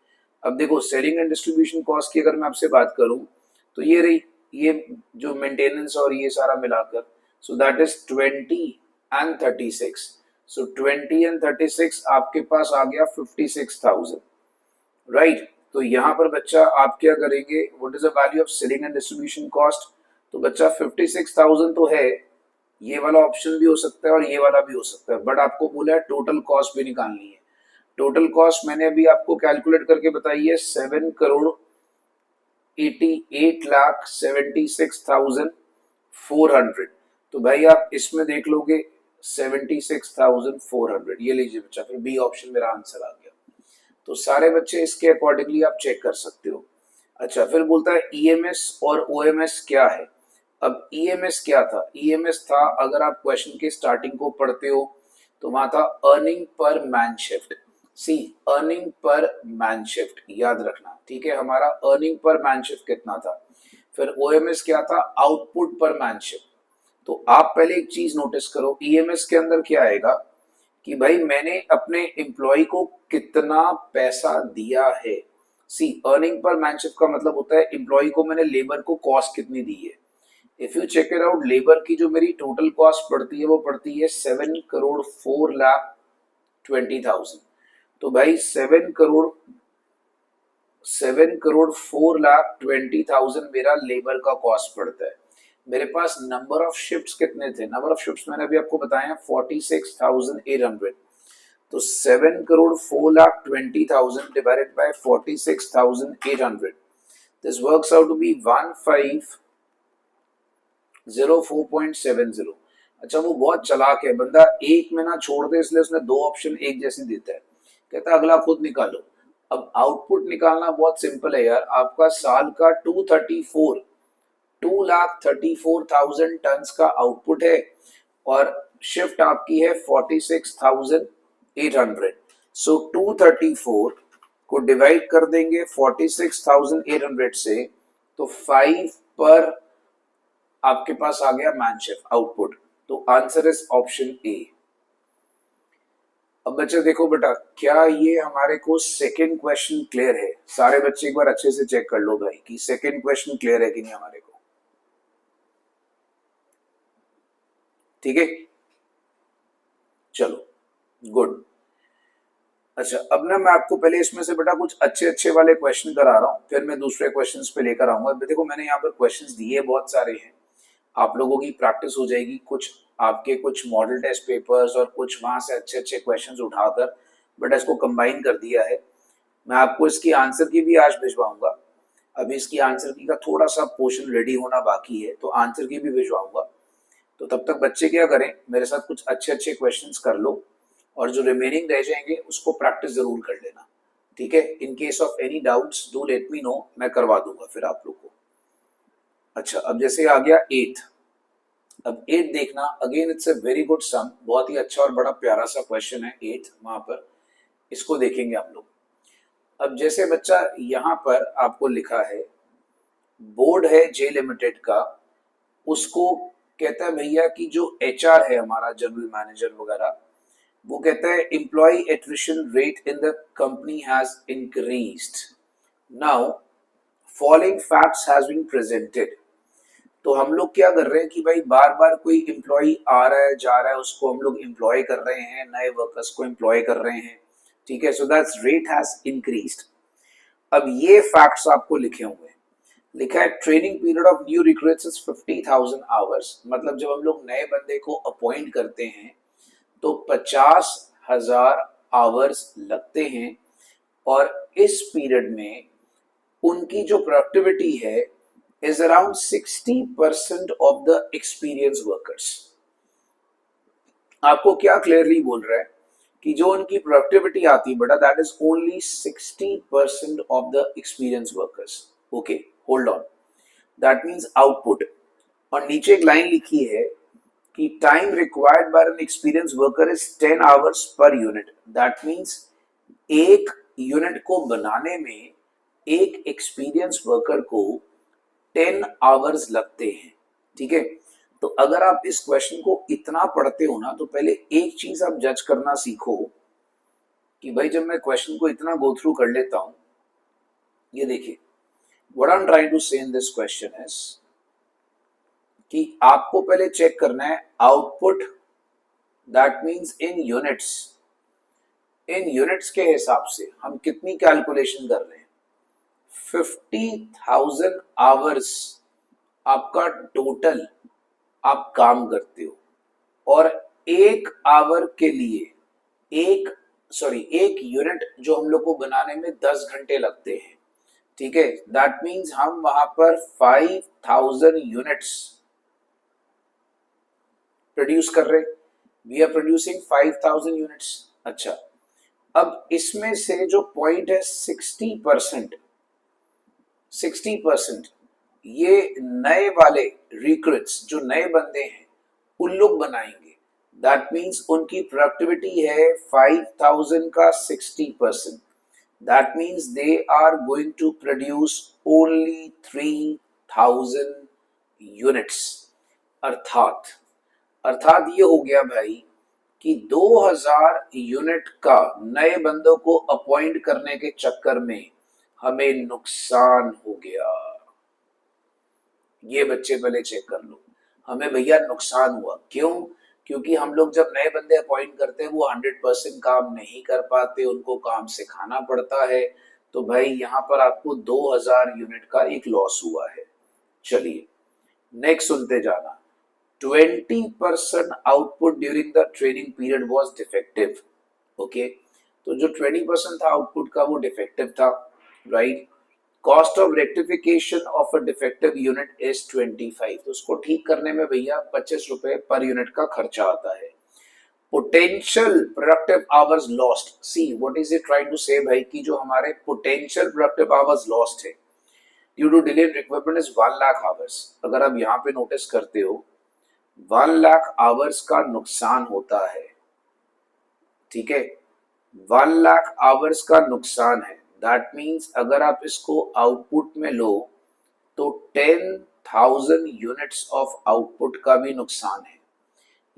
अब देखो सेलिंग एंड डिस्ट्रीब्यूशन कॉस्ट की अगर मैं आपसे बात करूं तो ये रही, ये जो मेंटेनेंस और ये सारा मिलाकर, so that is 20 and 36। So 20 and 36 आपके पास आ गया 56,000, राइट। तो यहाँ पर बच्चा आप क्या करेंगे, what is the value of selling and distribution cost, तो बच्चा 56,000 तो है, ये वाला ऑप्शन भी हो सकता है और ये वाला भी हो सकता है, बट आपको बोला है टोटल कॉस्ट भी निकालनी है। टोटल कॉस्ट मैंने अभी आपको कैलकुलेट करके बताई है 7,88,76,400। तो भाई आप इसमें देख लोगे 76,400, ये लीजिए बच्चा, फिर बी ऑप्शन मेरा आंसर आ गया। तो सारे बच्चे इसके अकॉर्डिंगली आप चेक कर सकते हो। अच्छा, फिर बोलता है ईएमएस और ओएमएस क्या है। अब ईएमएस क्या था, ईएमएस था, अगर आप क्वेश्चन के स्टार्टिंग को पढ़ते हो तो वहां था अर्निंग पर मैन शिफ्ट। सी, अर्निंग पर मैन शिफ्ट याद रखना, ठीक है, हमारा अर्निंग पर मैन शिफ्ट कितना था। फिर ओएमएस क्या था, आउटपुट पर मैन शिफ्ट। तो आप पहले एक चीज नोटिस करो, ईएमएस के अंदर क्या आएगा कि भाई मैंने अपने एम्प्लॉय को कितना पैसा दिया है। सी, अर्निंग पर मैन शिफ्ट का मतलब होता है एम्प्लॉय को मैंने लेबर को कॉस्ट कितनी दी है। If you check it out, labour की जो मेरी टोटल कॉस्ट पड़ती है वो पड़ती है 7,04,20,000। तो भाई 7,04,20,000 मेरा लेबर का कॉस्ट पड़ता है। मेरे पास नंबर ऑफ शिफ्ट्स कितने थे, नंबर ऑफ शिफ्ट्स मैंने अभी आपको बताया 46,800। तो 7,04,20,000 divided by 46,800, this works out to be 1504.70। अच्छा, वो बहुत चालाक है बंदा, एक में ना छोड़ दे इसलिए उसने दो ऑप्शन एक जैसी देता है, कहता है अगला खुद निकालो। अब आउटपुट निकालना बहुत सिंपल है यार, आपका साल का 2,34,000 टन्स का आउटपुट है और शिफ्ट आपकी है 46,800। सो 234 को डिवाइड कर देंगे 46,800 से, तो 5 पर आपके पास आ गया मैन शिफ्ट आउटपुट। तो आंसर इज ऑप्शन ए। अब बच्चे देखो बेटा, क्या ये हमारे को सेकंड क्वेश्चन क्लियर है? सारे बच्चे एक बार अच्छे से चेक कर लो भाई कि सेकंड क्वेश्चन क्लियर है कि नहीं हमारे को, ठीक है, चलो गुड। अच्छा, अब ना मैं आपको पहले इसमें से बेटा कुछ अच्छे अच्छे वाले क्वेश्चन करा रहा हूँ, फिर मैं दूसरे क्वेश्चंस पे लेकर आऊंगा। देखो मैंने यहाँ पर क्वेश्चंस दिए बहुत सारे हैं, आप लोगों की प्रैक्टिस हो जाएगी, कुछ आपके कुछ मॉडल टेस्ट पेपर्स और कुछ वहां से अच्छे अच्छे क्वेश्चंस उठाकर बेटा इसको कंबाइन कर दिया है। मैं आपको इसकी आंसर की भी आज भिजवाऊंगा, अभी इसकी आंसर की का थोड़ा सा पोर्शन रेडी होना बाकी है, तो आंसर की भी भिजवाऊंगा। तो तब तक बच्चे क्या करें, मेरे साथ कुछ अच्छे अच्छे क्वेश्चंस कर लो और जो रिमेनिंग रह जाएंगे उसको प्रैक्टिस जरूर कर लेना, ठीक है। In case of any doubts do let me know, मैं करवा दूंगा फिर आप लोग को। अच्छा, अब जैसे आ गया 8। अब 8 देखना, again it's a very good sum, बहुत ही अच्छा और बड़ा प्यारा सा क्वेश्चन है 8, वहां पर इसको देखेंगे हम लोग। अब जैसे बच्चा यहाँ पर आपको लिखा है, बोर्ड है जे लिमिटेड का, उसको कहता है भैया कि जो एचआर है हमारा जनरल मैनेजर वगैरह, वो कहता है employ attrition rate in the company has increased, now following facts has been presented. तो हम लोग क्या कर रहे हैं कि भाई बार बार कोई एम्प्लॉय आ रहा है जा रहा है, उसको हम लोग एम्प्लॉय कर रहे हैं, नए वर्कर्स को एम्प्लॉय कर रहे हैं, ठीक है। So that's rate has increased. अब ये फैक्ट्स आपको लिखे हुए हैं, लिखा है training period of new recruits is 50,000 hours, मतलब जब हम लोग नए बंदे को अपॉइंट करते हैं तो 50,000 आवर्स लगते हैं, और इस पीरियड में उनकी जो प्रोडक्टिविटी है is around 60% of the experienced workers। आपको क्या क्लियरली बोल रहा है कि जो उनकी प्रोडक्टिविटी आती है बेटा, that is only 60% of the experience workers. Okay, hold on, that means output. और नीचे एक लाइन लिखी है कि time required by an experience worker is 10 hours per unit, that means एक यूनिट को बनाने में एक एक्सपीरियंस वर्कर को 10 आवर्स लगते हैं, ठीक है। तो अगर आप इस क्वेश्चन को इतना पढ़ते हो ना, तो पहले एक चीज आप जज करना सीखो कि भाई जब मैं क्वेश्चन को इतना गो थ्रू कर लेता हूं ये देखिए, what I am trying to say in this question is कि आपको पहले चेक करना है output, that means in units. In units के हिसाब से हम कितनी कैलकुलेशन कर रहे हैं। 50,000 आवर्स आपका टोटल आप काम करते हो, और एक आवर के लिए एक यूनिट जो हम लोग को बनाने में 10 घंटे लगते हैं, ठीक है। दैट मीन्स हम वहां पर 5,000 यूनिट्स प्रोड्यूस कर रहे, वी आर प्रोड्यूसिंग 5,000 यूनिट्स। अच्छा, अब इसमें से जो पॉइंट है 60%, 60% ये नए वाले रिक्रूट्स, जो नए बंदे हैं उन लोग बनाएंगे। दैट मीन्स उनकी प्रोडक्टिविटी है 5,000 का 60%। That means they are going to produce only 3,000 units. अर्थात अर्थात ये हो गया भाई कि 2,000 यूनिट का नए बंदों को अपॉइंट करने के चक्कर में हमें नुकसान हो गया। ये बच्चे पहले चेक कर लो, हमें भैया नुकसान हुआ। क्यों? क्योंकि हम लोग जब नए बंदे अपॉइंट करते हैं वो 100% काम नहीं कर पाते, उनको काम सिखाना पड़ता है। तो भाई यहाँ पर आपको 2,000 यूनिट का एक लॉस हुआ है। चलिए नेक्स्ट सुनते जाना। 20% output during the training period was defective. Okay, तो जो 20% था आउटपुट का वो डिफेक्टिव था, right. Cost of rectification of a defective unit is 25। तो उसको ठीक करने में भैया 25 रुपए पर यूनिट का खर्चा आता है। Potential productive hours lost, see what is it trying to say भाई कि जो हमारे पोटेंशियल प्रोडक्टिव आवर्स लॉस्ट है due to delay in requirement is 1 lakh hours. अगर आप यहाँ पे नोटिस करते हो 1 लाख आवर्स का नुकसान होता है, ठीक है। 1 लाख आवर्स का नुकसान है। दैट मीन्स अगर आप इसको आउटपुट में लो तो 10,000 यूनिट्स ऑफ आउटपुट का भी नुकसान है।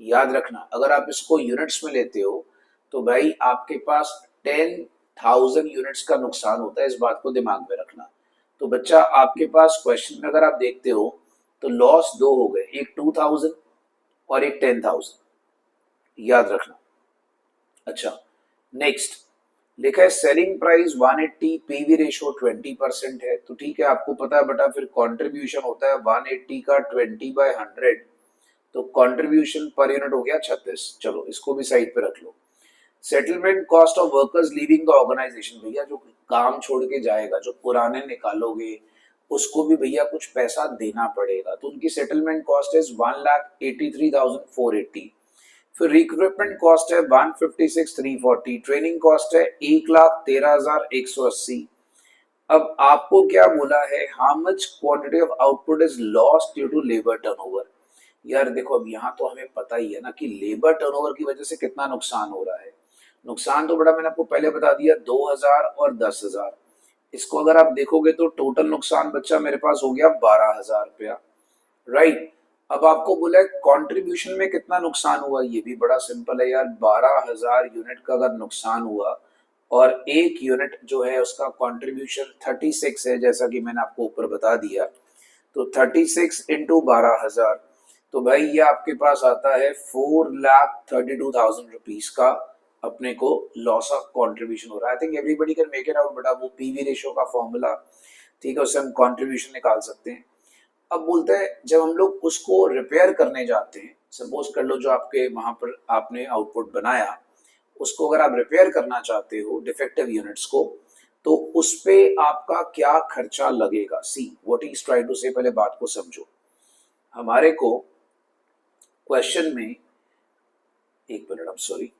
याद रखना, अगर आप इसको यूनिट्स में लेते हो तो भाई आपके पास 10,000 यूनिट्स का नुकसान होता है, इस बात को दिमाग में रखना। तो बच्चा आपके पास क्वेश्चन में अगर आप देखते हो तो लॉस दो हो गए, एक 2,000 और एक 10,000, याद रखना। अच्छा, नेक्स्ट लिखा है सेलिंग प्राइस 180, पीवी रेशो 20% है। तो ठीक है, आपको पता है बेटा, फिर कंट्रीब्यूशन होता है 180 का 20/100, तो कंट्रीब्यूशन पर यूनिट हो गया 36। चलो इसको भी साइड पे रख लो। Settlement cost of workers leaving the organisation, भैया जो काम छोड़ के जाएगा, जो पुराने निकालोगे उसको भी भैया कुछ पैसा देना पड़ेगा, तो उनकी सेटलमेंट कॉस्ट इज 1,83,480। फिर रिक्रूटमेंट कॉस्ट है 156,340, ट्रेनिंग कॉस्ट है 1,13,180। अब आपको क्या बोला है, how much quantity of output is lost due to labour turnover. यार देखो, अब यहाँ तो हमें पता ही है ना कि लेबर टर्नओवर की वजह से कितना नुकसान हो रहा है। नुकसान तो बड़ा मैंने आपको पहले बता दिया, 2,000 और 10,000। इसको अगर आप देखोगे तो टोटल नुकसान बच्चा मेरे पास हो गया 12,000 रुपया, राइट। अब आपको बोला है कंट्रीब्यूशन में कितना नुकसान हुआ, ये भी बड़ा सिंपल है यार। 12,000 यूनिट का अगर नुकसान हुआ और एक यूनिट जो है उसका कंट्रीब्यूशन 36 है, जैसा कि मैंने आपको ऊपर बता दिया, तो 36 इंटू 12,000, तो भाई ये आपके पास आता है 4,32,000 रुपीज का अपने को लॉस ऑफ कंट्रीब्यूशन हो रहा है। I think everybody can make it out, बटा वो पीवी रेशियो का फॉर्मूला, ठीक है, उससे हम कंट्रीब्यूशन निकाल सकते हैं। अब बोलते हैं जब हम लोग उसको रिपेयर करने जाते हैं, सपोज कर लो जो आपके वहां पर आपने आउटपुट बनाया उसको अगर आप रिपेयर करना चाहते हो डिफेक्टिव यूनिट्स को, तो उस पे आपका क्या खर्चा लगेगा। See what is try to say, पहले बात को समझो। हमारे को क्वेश्चन में, एक मिनट, आई एम सॉरी,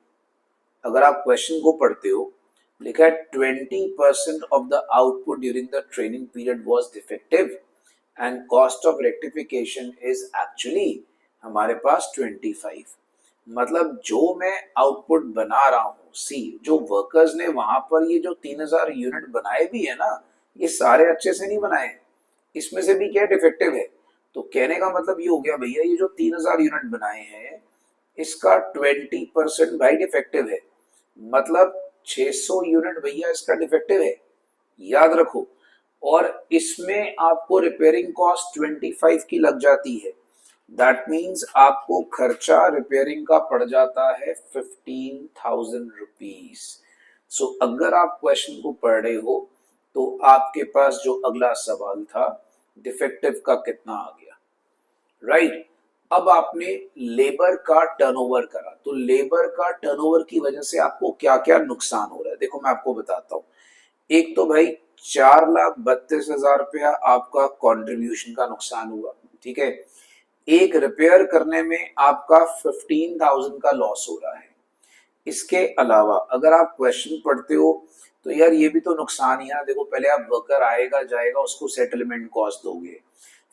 अगर आप क्वेश्चन को पढ़ते हो, लिखा है 20% of the output during the training period was defective and cost of rectification is actually हमारे पास 25। मतलब जो मैं आउटपुट बना रहा हूँ, सी जो वर्कर्स ने वहां पर ये जो 3,000 यूनिट बनाए भी है ना, ये सारे अच्छे से नहीं बनाए, इसमें से भी क्या डिफेक्टिव है। तो कहने का मतलब ये हो गया भैया, ये जो 3,000 यूनिट बनाए हैं इसका 20% भाई डिफेक्टिव है, मतलब 600 यूनिट भैया इसका डिफेक्टिव है। याद रखो, और इसमें आपको रिपेयरिंग कॉस्ट 25 की लग जाती है। दैट मीन्स आपको खर्चा रिपेयरिंग का पड़ जाता है 15,000 रुपीज। सो अगर आप क्वेश्चन को पढ़ रहे हो तो आपके पास जो अगला सवाल था, डिफेक्टिव का कितना आ गया, राइट। अब आपने लेबर का टर्नओवर करा, तो लेबर का टर्नओवर की वजह से आपको क्या क्या नुकसान हो रहा है, देखो मैं आपको बताता हूँ। एक तो भाई 4,32,000 रुपया आपका कंट्रीब्यूशन का नुकसान हुआ, ठीक है। एक रिपेयर करने में आपका 15,000 का लॉस हो रहा है। इसके अलावा अगर आप क्वेश्चन पढ़ते हो तो यार ये भी तो नुकसान ही है ना। देखो पहले आप वर्कर आएगा जाएगा उसको सेटलमेंट कॉस्ट दोगे,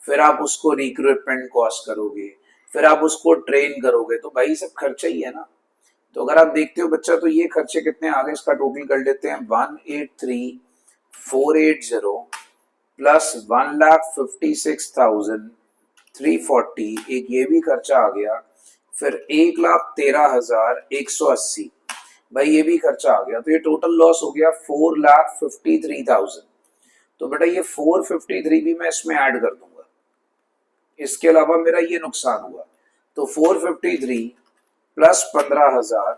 फिर आप उसको रिक्रूटमेंट कॉस्ट करोगे, फिर आप उसको ट्रेन करोगे, तो भाई सब खर्चा ही है ना। तो अगर आप देखते हो बच्चा तो ये खर्चे कितने आ गए, इसका टोटल कर लेते हैं। 1,83,480 प्लस 1,56,340, एक ये भी खर्चा आ गया। फिर 1,13,180, भाई ये भी खर्चा आ गया। तो ये टोटल लॉस हो गया 4,53,000। तो बेटा ये 453 भी मैं इसमें ऐड कर दूंगा, इसके अलावा मेरा ये नुकसान हुआ। तो 453 प्लस 15,000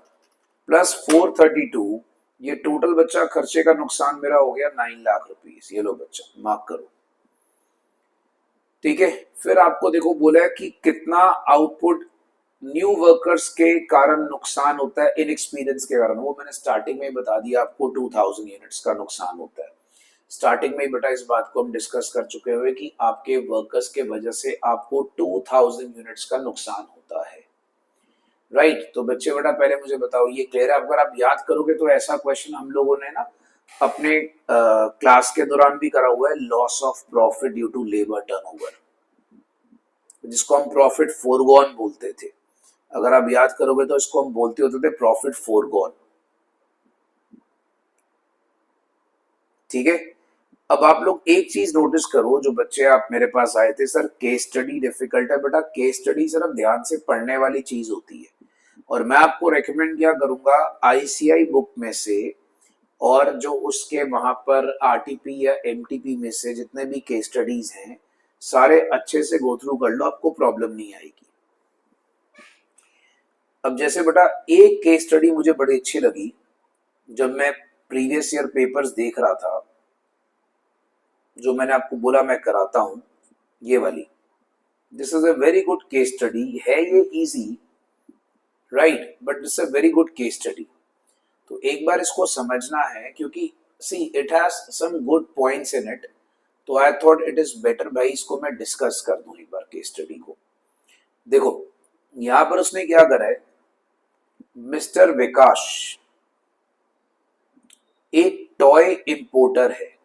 प्लस 432, ये टोटल बच्चा खर्चे का नुकसान मेरा हो गया 9 लाख रुपीज। ये लो बच्चा मार्क करो, ठीक है। फिर आपको देखो बोला है कि कितना आउटपुट न्यू वर्कर्स के कारण नुकसान होता है, इनएक्सपीरियंस के कारण। वो मैंने स्टार्टिंग में ही बता दिया आपको, 2,000 यूनिट्स का नुकसान होता है। स्टार्टिंग में ही बेटा इस बात को हम डिस्कस कर चुके हुए कि आपके वर्कर्स के वजह से आपको 2,000 यूनिट्स का नुकसान होता है, राइट। तो बच्चे बेटा पहले मुझे बताओ ये क्लियर है। अगर आप याद करोगे तो ऐसा क्वेश्चन हम लोगों ने ना अपने क्लास के दौरान भी करा हुआ है, loss of profit due to labour turnover, जिसको हम प्रॉफिट फोरगॉन बोलते थे। अगर आप याद करोगे तो इसको हम बोलते होते थे प्रॉफिट फोरगॉन, ठीक है। अब आप लोग एक चीज नोटिस करो, जो बच्चे आप मेरे पास आए थे सर केस स्टडी डिफिकल्ट है, बेटा केस स्टडी सिर्फ ध्यान से पढ़ने वाली चीज होती है। और मैं आपको रेकमेंड क्या करूंगा, आईसीआई बुक में से और जो उसके वहां पर आरटीपी या एमटीपी में से जितने भी केस स्टडीज हैं सारे अच्छे से गो थ्रू कर लो, आपको प्रॉब्लम नहीं आएगी। अब जैसे बेटा एक केस स्टडी मुझे बड़ी अच्छी लगी, जब मैं प्रीवियस ईयर पेपर्स देख रहा था, जो मैंने आपको बोला मैं कराता हूं, ये वाली। This is a very good case study, है ये easy, right, but this a very good case study. तो एक बार इसको समझना है, क्योंकि see it has some good points in it. तो I thought it is better भाई इसको मैं डिस्कस कर दूं एक बार केस स्टडी को। देखो यहां पर उसने क्या करा है, मिस्टर विकास एक टॉय इंपोर्टर है।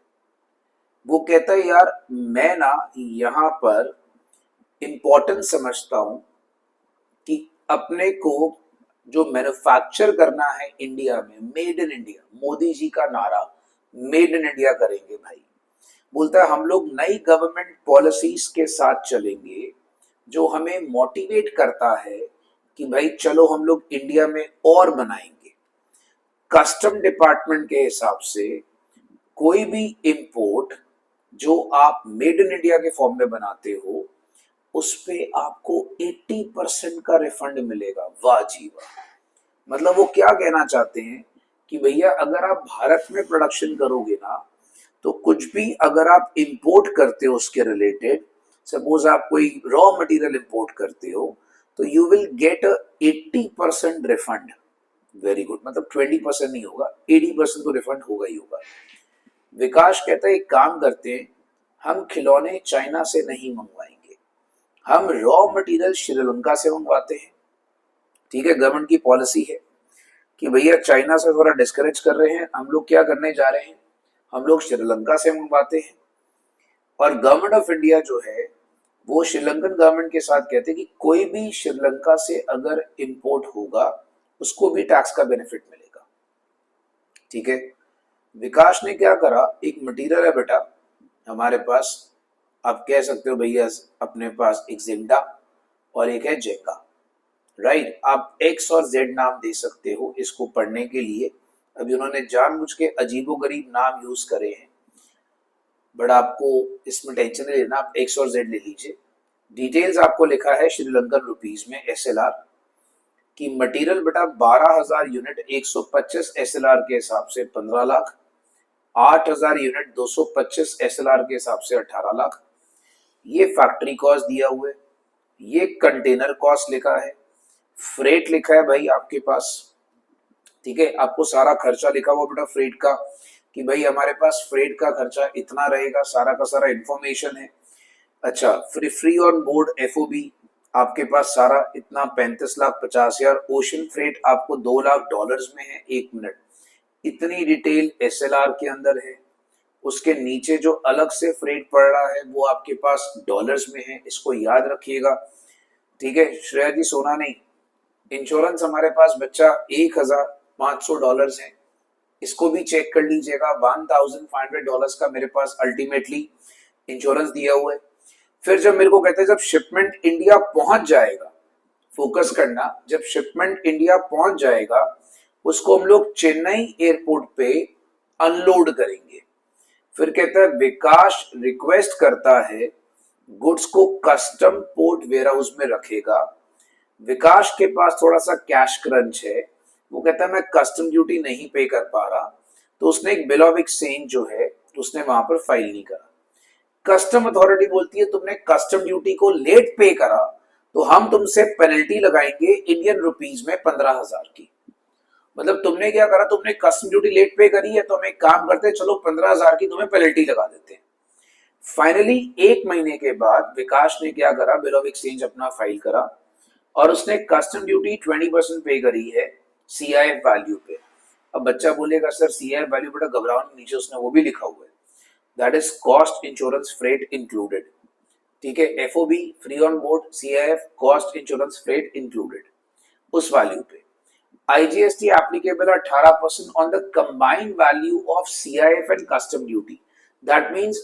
वो कहता है यार मैं ना यहाँ पर इंपॉर्टेंस समझता हूं कि अपने को जो मैन्युफैक्चर करना है इंडिया में, made in India, Modi ji का नारा मेड इन इंडिया करेंगे भाई। बोलता है हम लोग नई गवर्नमेंट पॉलिसीज के साथ चलेंगे जो हमें मोटिवेट करता है कि भाई चलो हम लोग इंडिया में और बनाएंगे। कस्टम डिपार्टमेंट के हिसाब से कोई भी इंपोर्ट जो आप मेड इन इंडिया के फॉर्म में बनाते हो उस पे आपको 80% का रिफंड मिलेगा। वाह जी वाह। मतलब वो क्या कहना चाहते हैं कि भैया अगर आप भारत में प्रोडक्शन करोगे ना, तो कुछ भी अगर आप इंपोर्ट करते हो उसके रिलेटेड, सपोज आप कोई रॉ मटेरियल इंपोर्ट करते हो, तो you will get 80% refund. Very good, मतलब 20% नहीं होगा, 80% तो रिफंड होगा ही होगा। विकास कहता है एक काम करते हैं, हम खिलौने चाइना से नहीं मंगवाएंगे, हम रॉ मटेरियल श्रीलंका से मंगवाते हैं। ठीक है, गवर्नमेंट की पॉलिसी है कि भैया चाइना से थोड़ा डिस्करेज कर रहे हैं, हम लोग क्या करने जा रहे हैं, हम लोग श्रीलंका से मंगवाते हैं। और गवर्नमेंट ऑफ इंडिया जो है वो श्रीलंकन गवर्नमेंट के साथ कहते हैं कि कोई भी श्रीलंका से अगर इंपोर्ट होगा उसको भी टैक्स का बेनिफिट मिलेगा। ठीक है, विकास ने क्या करा, एक मटेरियल है बेटा हमारे पास, आप कह सकते हो भैया अपने पास एक जिंडा और एक है जेंगा, राइट। आप एक्स और जेड नाम दे सकते हो इसको पढ़ने के लिए। अभी उन्होंने जानबूझ के अजीबोगरीब नाम यूज करे हैं। बट आपको इसमें टेंशन नहीं लेना, आप एक्स और जेड ले लीजिए। डिटेल्स आपको लिखा है श्रीलंकन रुपीज में एसएलआर की मटेरियल बेटा 12,000 यूनिट 125 एसएलआर के हिसाब से 15 लाख, 8,000 यूनिट 225 एसएलआर के हिसाब से 18 लाख। ये फैक्ट्री कॉस्ट दिया हुआ है, ये कंटेनर कॉस्ट लिखा है, फ्रेट लिखा है भाई आपके पास, ठीक है। आपको सारा खर्चा लिखा हुआ बेटा फ्रेट का कि भाई हमारे पास फ्रेट का खर्चा इतना रहेगा, सारा का सारा इंफॉर्मेशन है। अच्छा, फ्री ऑन बोर्ड एफओबी आपके पास सारा इतना 35,50,000। ओशन फ्रेट आपको $2 लाख में है 1 मिनट। इतनी डिटेल एसएलआर के अंदर है। उसके नीचे जो अलग से फ्रेट पड़ रहा है वो आपके पास डॉलर्स में है, इसको याद रखिएगा, ठीक है। श्रेया जी सोना नहीं, इंश्योरेंस हमारे पास बच्चा $1,500 है, इसको भी चेक कर लीजिएगा। $1,500 का मेरे पास अल्टीमेटली इंश्योरेंस दिया हुआ है। फिर जब मेरे को कहते हैं जब शिपमेंट इंडिया पहुंच जाएगा, फोकस करना, जब शिपमेंट इंडिया पहुंच जाएगा उसको हम लोग चेन्नई एयरपोर्ट पे अनलोड करेंगे। फिर कहता है विकास रिक्वेस्ट करता है गुड्स को कस्टम पोर्ट वेयर हाउस में रखेगा। विकास के पास थोड़ा सा कैश क्रंच है, वो कहता है मैं कस्टम ड्यूटी नहीं पे कर पा रहा, तो उसने एक बिल ऑफ एक्सचेंज जो है उसने वहां पर फाइल नहीं करा। कस्टम अथॉरिटी बोलती है तुमने कस्टम ड्यूटी को लेट पे करा तो हम तुमसे पेनल्टी लगाएंगे इंडियन रुपीज में 15,000 की। मतलब तुमने क्या करा, तुमने कस्टम ड्यूटी लेट पे करी है तो हम एक काम करते हैं, चलो 15,000 की तुम्हें पेनल्टी लगा देते हैं। फाइनली 1 महीने के बाद विकास ने क्या करा, बिल ऑफ एक्सचेंज अपना फाइल करा और उसने कस्टम ड्यूटी 20% पे करी है सीआईएफ वैल्यू पे। अब बच्चा बोलेगा सर सीआईएफ वैल्यू बेटा घबराओ, नीचे उसने वो भी लिखा हुआ है, that is cost insurance freight included, ठीक है। FOB free on board CIF cost insurance freight included, उस वैल्यू पे IGST applicable 18% on the combined value of CIF and custom duty. That means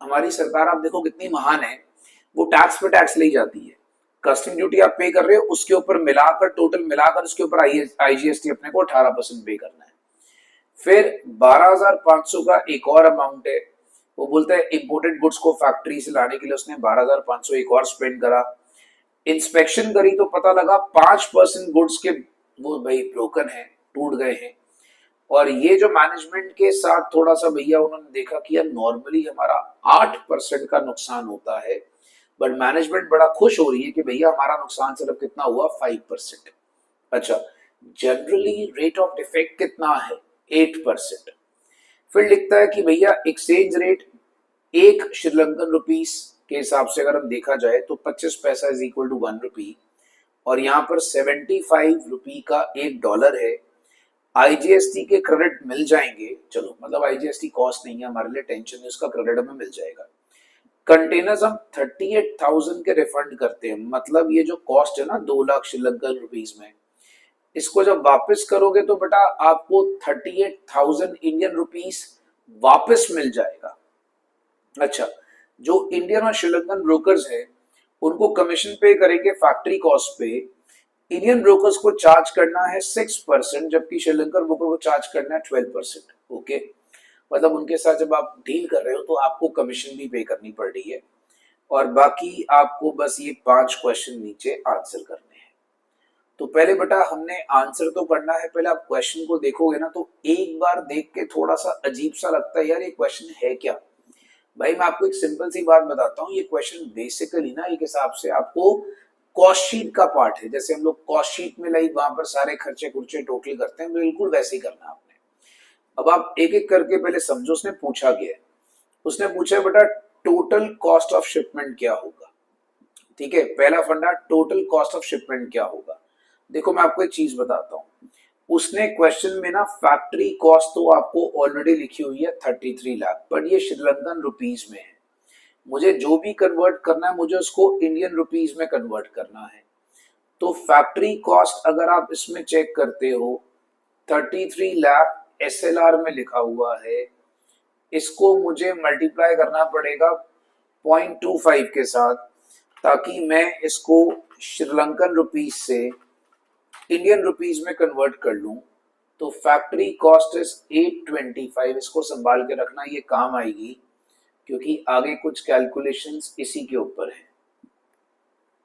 हमारी सरकार आप देखो कितनी महान है, वो टैक्स पे टैक्स ले जाती है। कस्टम ड्यूटी आप पे कर रहे हो उसके ऊपर मिलाकर, टोटल मिलाकर उसके ऊपर आईजीएसटी अपने को 18% पे करना है। फिर 12,500 का एक और अमाउंट है, वो बोलता है इंपोर्टेड गुड्स को फैक्ट्री से लाने के लिए उसने 12,500 एक और स्पेंड करा। इंस्पेक्शन करी तो पता लगा 5% गुड्स के वो भाई ब्रोकन है, टूट गए हैं। और ये जो मैनेजमेंट के साथ थोड़ा सा भैया उन्होंने देखा कि यार नॉर्मली हमारा 8% का नुकसान होता है, बट मैनेजमेंट बड़ा खुश हो रही है कि भैया हमारा नुकसान सिर्फ कितना हुआ 5%। अच्छा, जनरली रेट ऑफ डिफेक्ट कितना है 8%। फिर लिखता है कि भैया एक्सचेंज रेट एक श्रीलंकन रुपीस के हिसाब से अगर हम देखा जाए तो 25 पैसा इज इक्वल टू 1 रुपी, और यहाँ पर 75 रुपी का $1 है। आईजीएसटी के क्रेडिट मिल जाएंगे, चलो मतलब आईजीएसटी कॉस्ट नहीं है हमारे लिए, टेंशन है, उसका क्रेडिट हमें मिल जाएगा। कंटेनर्स हम 38,000 के रिफंड करते हैं, मतलब ये जो कॉस्ट है ना 2 लाख श्रीलंकन रुपीस में, इसको जब वापस करोगे तो बेटा आपको 38,000 इंडियन रुपीस वापस मिल जाएगा। अच्छा, जो इंडियन और श्रीलंकन ब्रोकर्स है उनको कमीशन पे करेंगे फैक्ट्री कॉस्ट पे। इंडियन ब्रोकर्स को चार्ज करना है 6%, जबकि श्रीलंकन ब्रोकर को चार्ज करना है 12%। ओके, मतलब उनके साथ जब आप डील कर रहे हो तो आपको कमीशन भी पे करनी पड़ रही है। और बाकी आपको बस ये 5 क्वेश्चन नीचे आंसर करने हैं। तो पहले बेटा हमने आंसर तो करना है, पहले आप क्वेश्चन को देखोगे ना तो एक बार देख के थोड़ा सा अजीब सा लगता है, यार ये क्वेश्चन है क्या। भाई मैं आपको एक सिंपल सी बात बताता हूँ, ये क्वेश्चन बेसिकली ना एक हिसाब से आपको कॉस्ट शीट का पार्ट है। जैसे हम लोग कॉस्ट शीट में लाइक वहां पर सारे खर्चे खुर्चे टोटल करते हैं, बिल्कुल वैसे ही करना आपने। अब आप एक एक करके पहले समझो उसने पूछा क्या है। उसने पूछा बेटा टोटल कॉस्ट ऑफ शिपमेंट क्या होगा, ठीक है। पहला फंडा टोटल कॉस्ट ऑफ शिपमेंट क्या होगा। देखो मैं आपको एक चीज बताता हूँ, उसने क्वेश्चन में ना फैक्ट्री कॉस्ट तो आपको ऑलरेडी लिखी हुई है 33 लाख, बट ये श्रीलंकन रुपीज में है। मुझे जो भी कन्वर्ट करना है मुझे उसको इंडियन रुपीज में कन्वर्ट करना है। तो फैक्ट्री कॉस्ट अगर आप इसमें चेक करते हो 33 लाख एसएलआर में लिखा हुआ है, इसको मुझे मल्टीप्लाई करना पड़ेगा 0.25 के साथ, ताकि मैं इसको श्रीलंकन रुपीज से इंडियन रुपीज में कन्वर्ट कर लूं। तो फैक्ट्री कॉस्ट इज 825, इसको संभाल के रखना, ये काम आएगी। क्योंकि आगे कुछ कैलकुलेशंस इसी के ऊपर है।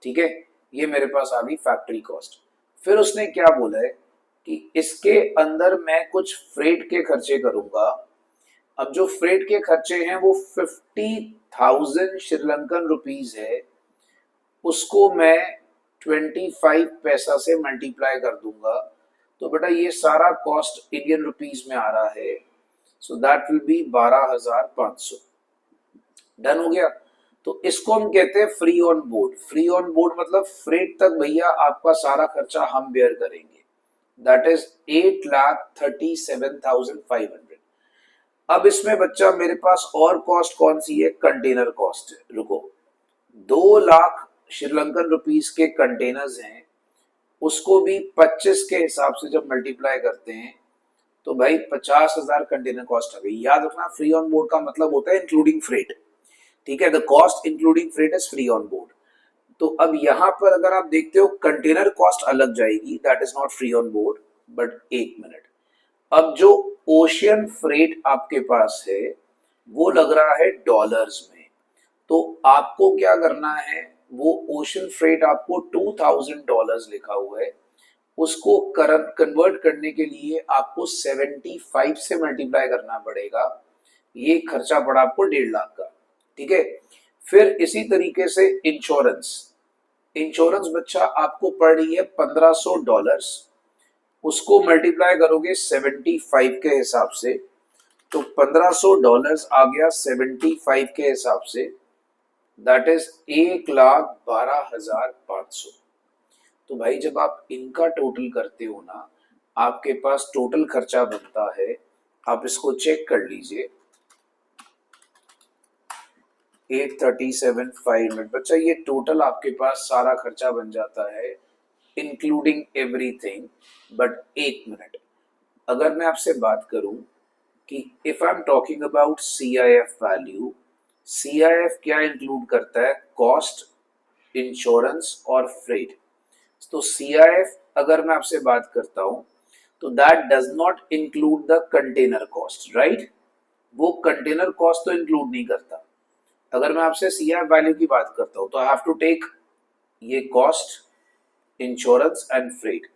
ठीक है, ये मेरे पास आ गई फैक्ट्री कॉस्ट। फिर उसने क्या बोला है कि इसके अंदर मैं कुछ फ्रेट के खर्चे करूंगा। अब जो फ्रेट के खर्चे हैं वो 50,000 श्रीलंकन रुपीज है, उसको मैं 25 पैसा से मल्टीप्लाई कर दूंगा। तो बेटा ये सारा कॉस्ट इंडियन रुपीज में आ रहा है, so that will be 12,500। Done हो गया। तो इसको हम कहते हैं free on board. Free on board मतलब फ्रेट तक भैया आपका सारा खर्चा हम बेयर करेंगे, दैट इज 8,37,500। अब इसमें बच्चा मेरे पास और कॉस्ट कौन सी है, कंटेनर कॉस्ट है। रुको, 2 लाख श्रीलंकन रुपीस के कंटेनर्स हैं, उसको भी 25 के हिसाब से जब मल्टीप्लाई करते हैं तो भाई 50,000 कंटेनर कॉस्ट आ गई। याद रखना फ्री ऑन बोर्ड का मतलब होता है इंक्लूडिंग फ्रेट। ठीक है, the cost including freight is free on board. तो अब यहां पर अगर आप देखते हो कंटेनर कॉस्ट अलग जाएगी, that is not free on board. But एक मिनट, अब जो ओशियन फ्रेट आपके पास है वो लग रहा है डॉलर्स में। तो आपको क्या करना है, वो ओशन फ्रेट आपको $2,000 लिखा हुआ है, उसको कन्वर्ट करने के लिए आपको 75 से मल्टीप्लाई करना पड़ेगा। ये खर्चा पड़ा आपको 1.5 लाख का। ठीक है, फिर इसी तरीके से इंश्योरेंस। इंश्योरेंस बच्चा आपको पड़ रही है $1,500, उसको मल्टीप्लाई करोगे 75 के हिसाब से, तो $1,500 आ गया 75 के हिसाब से, दैट इज 1,12,500। तो भाई जब आप इनका टोटल करते हो ना, आपके पास टोटल खर्चा बनता है, आप इसको चेक कर लीजिए, 8,37,500। बच्चा ये टोटल आपके पास सारा खर्चा बन जाता है इंक्लूडिंग एवरीथिंग। बट एक मिनट, अगर मैं आपसे बात करूं कि if I am talking about CIF value, CIF क्या इंक्लूड करता है, कॉस्ट, इंश्योरेंस और फ्रेट। तो CIF अगर मैं आपसे बात करता हूं तो that does not include the container cost, right. वो कंटेनर कॉस्ट तो इंक्लूड नहीं करता। अगर मैं आपसे CIF वैल्यू की बात करता हूं तो आई हैव टू टेक ये कॉस्ट, इंश्योरेंस एंड फ्रेट।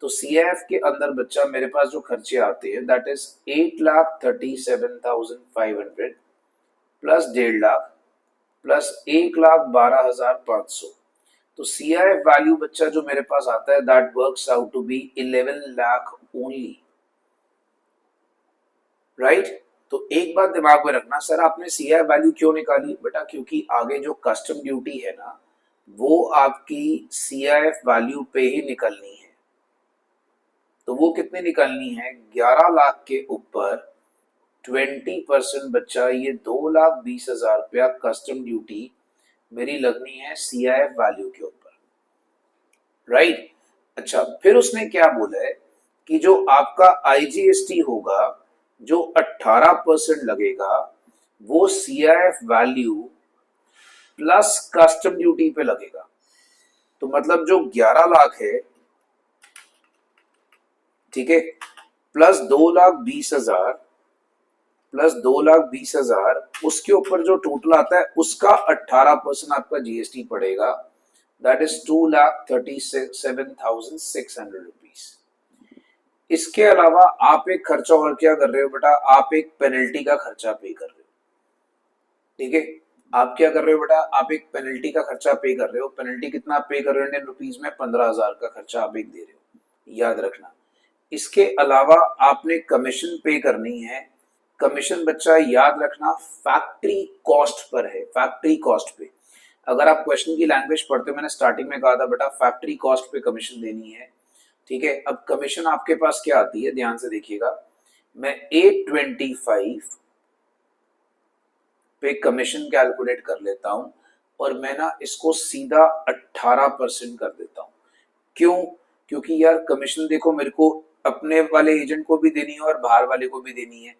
तो CIF के अंदर बच्चा मेरे पास जो खर्चे आते हैं that is 8,37,500 plus 1.5 lakh plus 1,12,500। तो CIF वैल्यू बच्चा जो मेरे पास आता है that works out to be 11 lakh only, right. तो एक बात दिमाग में रखना, सर आपने CIF वैल्यू क्यों निकाली, बेटा क्योंकि आगे जो कस्टम ड्यूटी है ना वो आपकी CIF वैल्यू पे ही निकलनी है। तो वो कितनी निकलनी है, 11 लाख के ऊपर 20% बच्चा, ये 2,20,000 रुपया कस्टम ड्यूटी मेरी लगनी है CIF वैल्यू के ऊपर, राइट। अच्छा, फिर उसने क्या बोला है कि जो आपका IGST होगा, जो 18% लगेगा, वो CIF value plus custom duty पे लगेगा। तो मतलब जो 11 लाख है, ठीक है, प्लस 2,20,000 प्लस 2,20,000, उसके ऊपर जो टोटल आता है उसका 18% आपका GST पड़ेगा, दैट इज 2,37,600 रुपीज। इसके अलावा आप एक खर्चा और क्या कर रहे हो बेटा, आप एक पेनल्टी का खर्चा पे कर रहे हो। ठीक है, आप क्या कर रहे हो बेटा, आप एक पेनल्टी का खर्चा पे कर रहे हो। पेनल्टी कितना आप पे कर रहे हो इंडियन रुपीज में, 15,000 का खर्चा आप एक दे रहे हो, याद रखना। इसके अलावा आपने कमीशन पे करनी है। कमीशन बच्चा याद रखना फैक्ट्री कॉस्ट पर है, फैक्ट्री कॉस्ट पे। अगर आप क्वेश्चन की लैंग्वेज पढ़ते हो, मैंने स्टार्टिंग में कहा था बेटा फैक्ट्री कॉस्ट पे कमीशन देनी है। ठीक है, अब कमीशन आपके पास क्या आती है, ध्यान से देखिएगा। मैं 825 पे कमीशन कैलकुलेट कर लेता हूं और मैं ना इसको सीधा 18% कर देता हूं। क्यों, क्योंकि यार कमीशन देखो मेरे को अपने वाले एजेंट को भी देनी है और बाहर वाले को भी देनी है।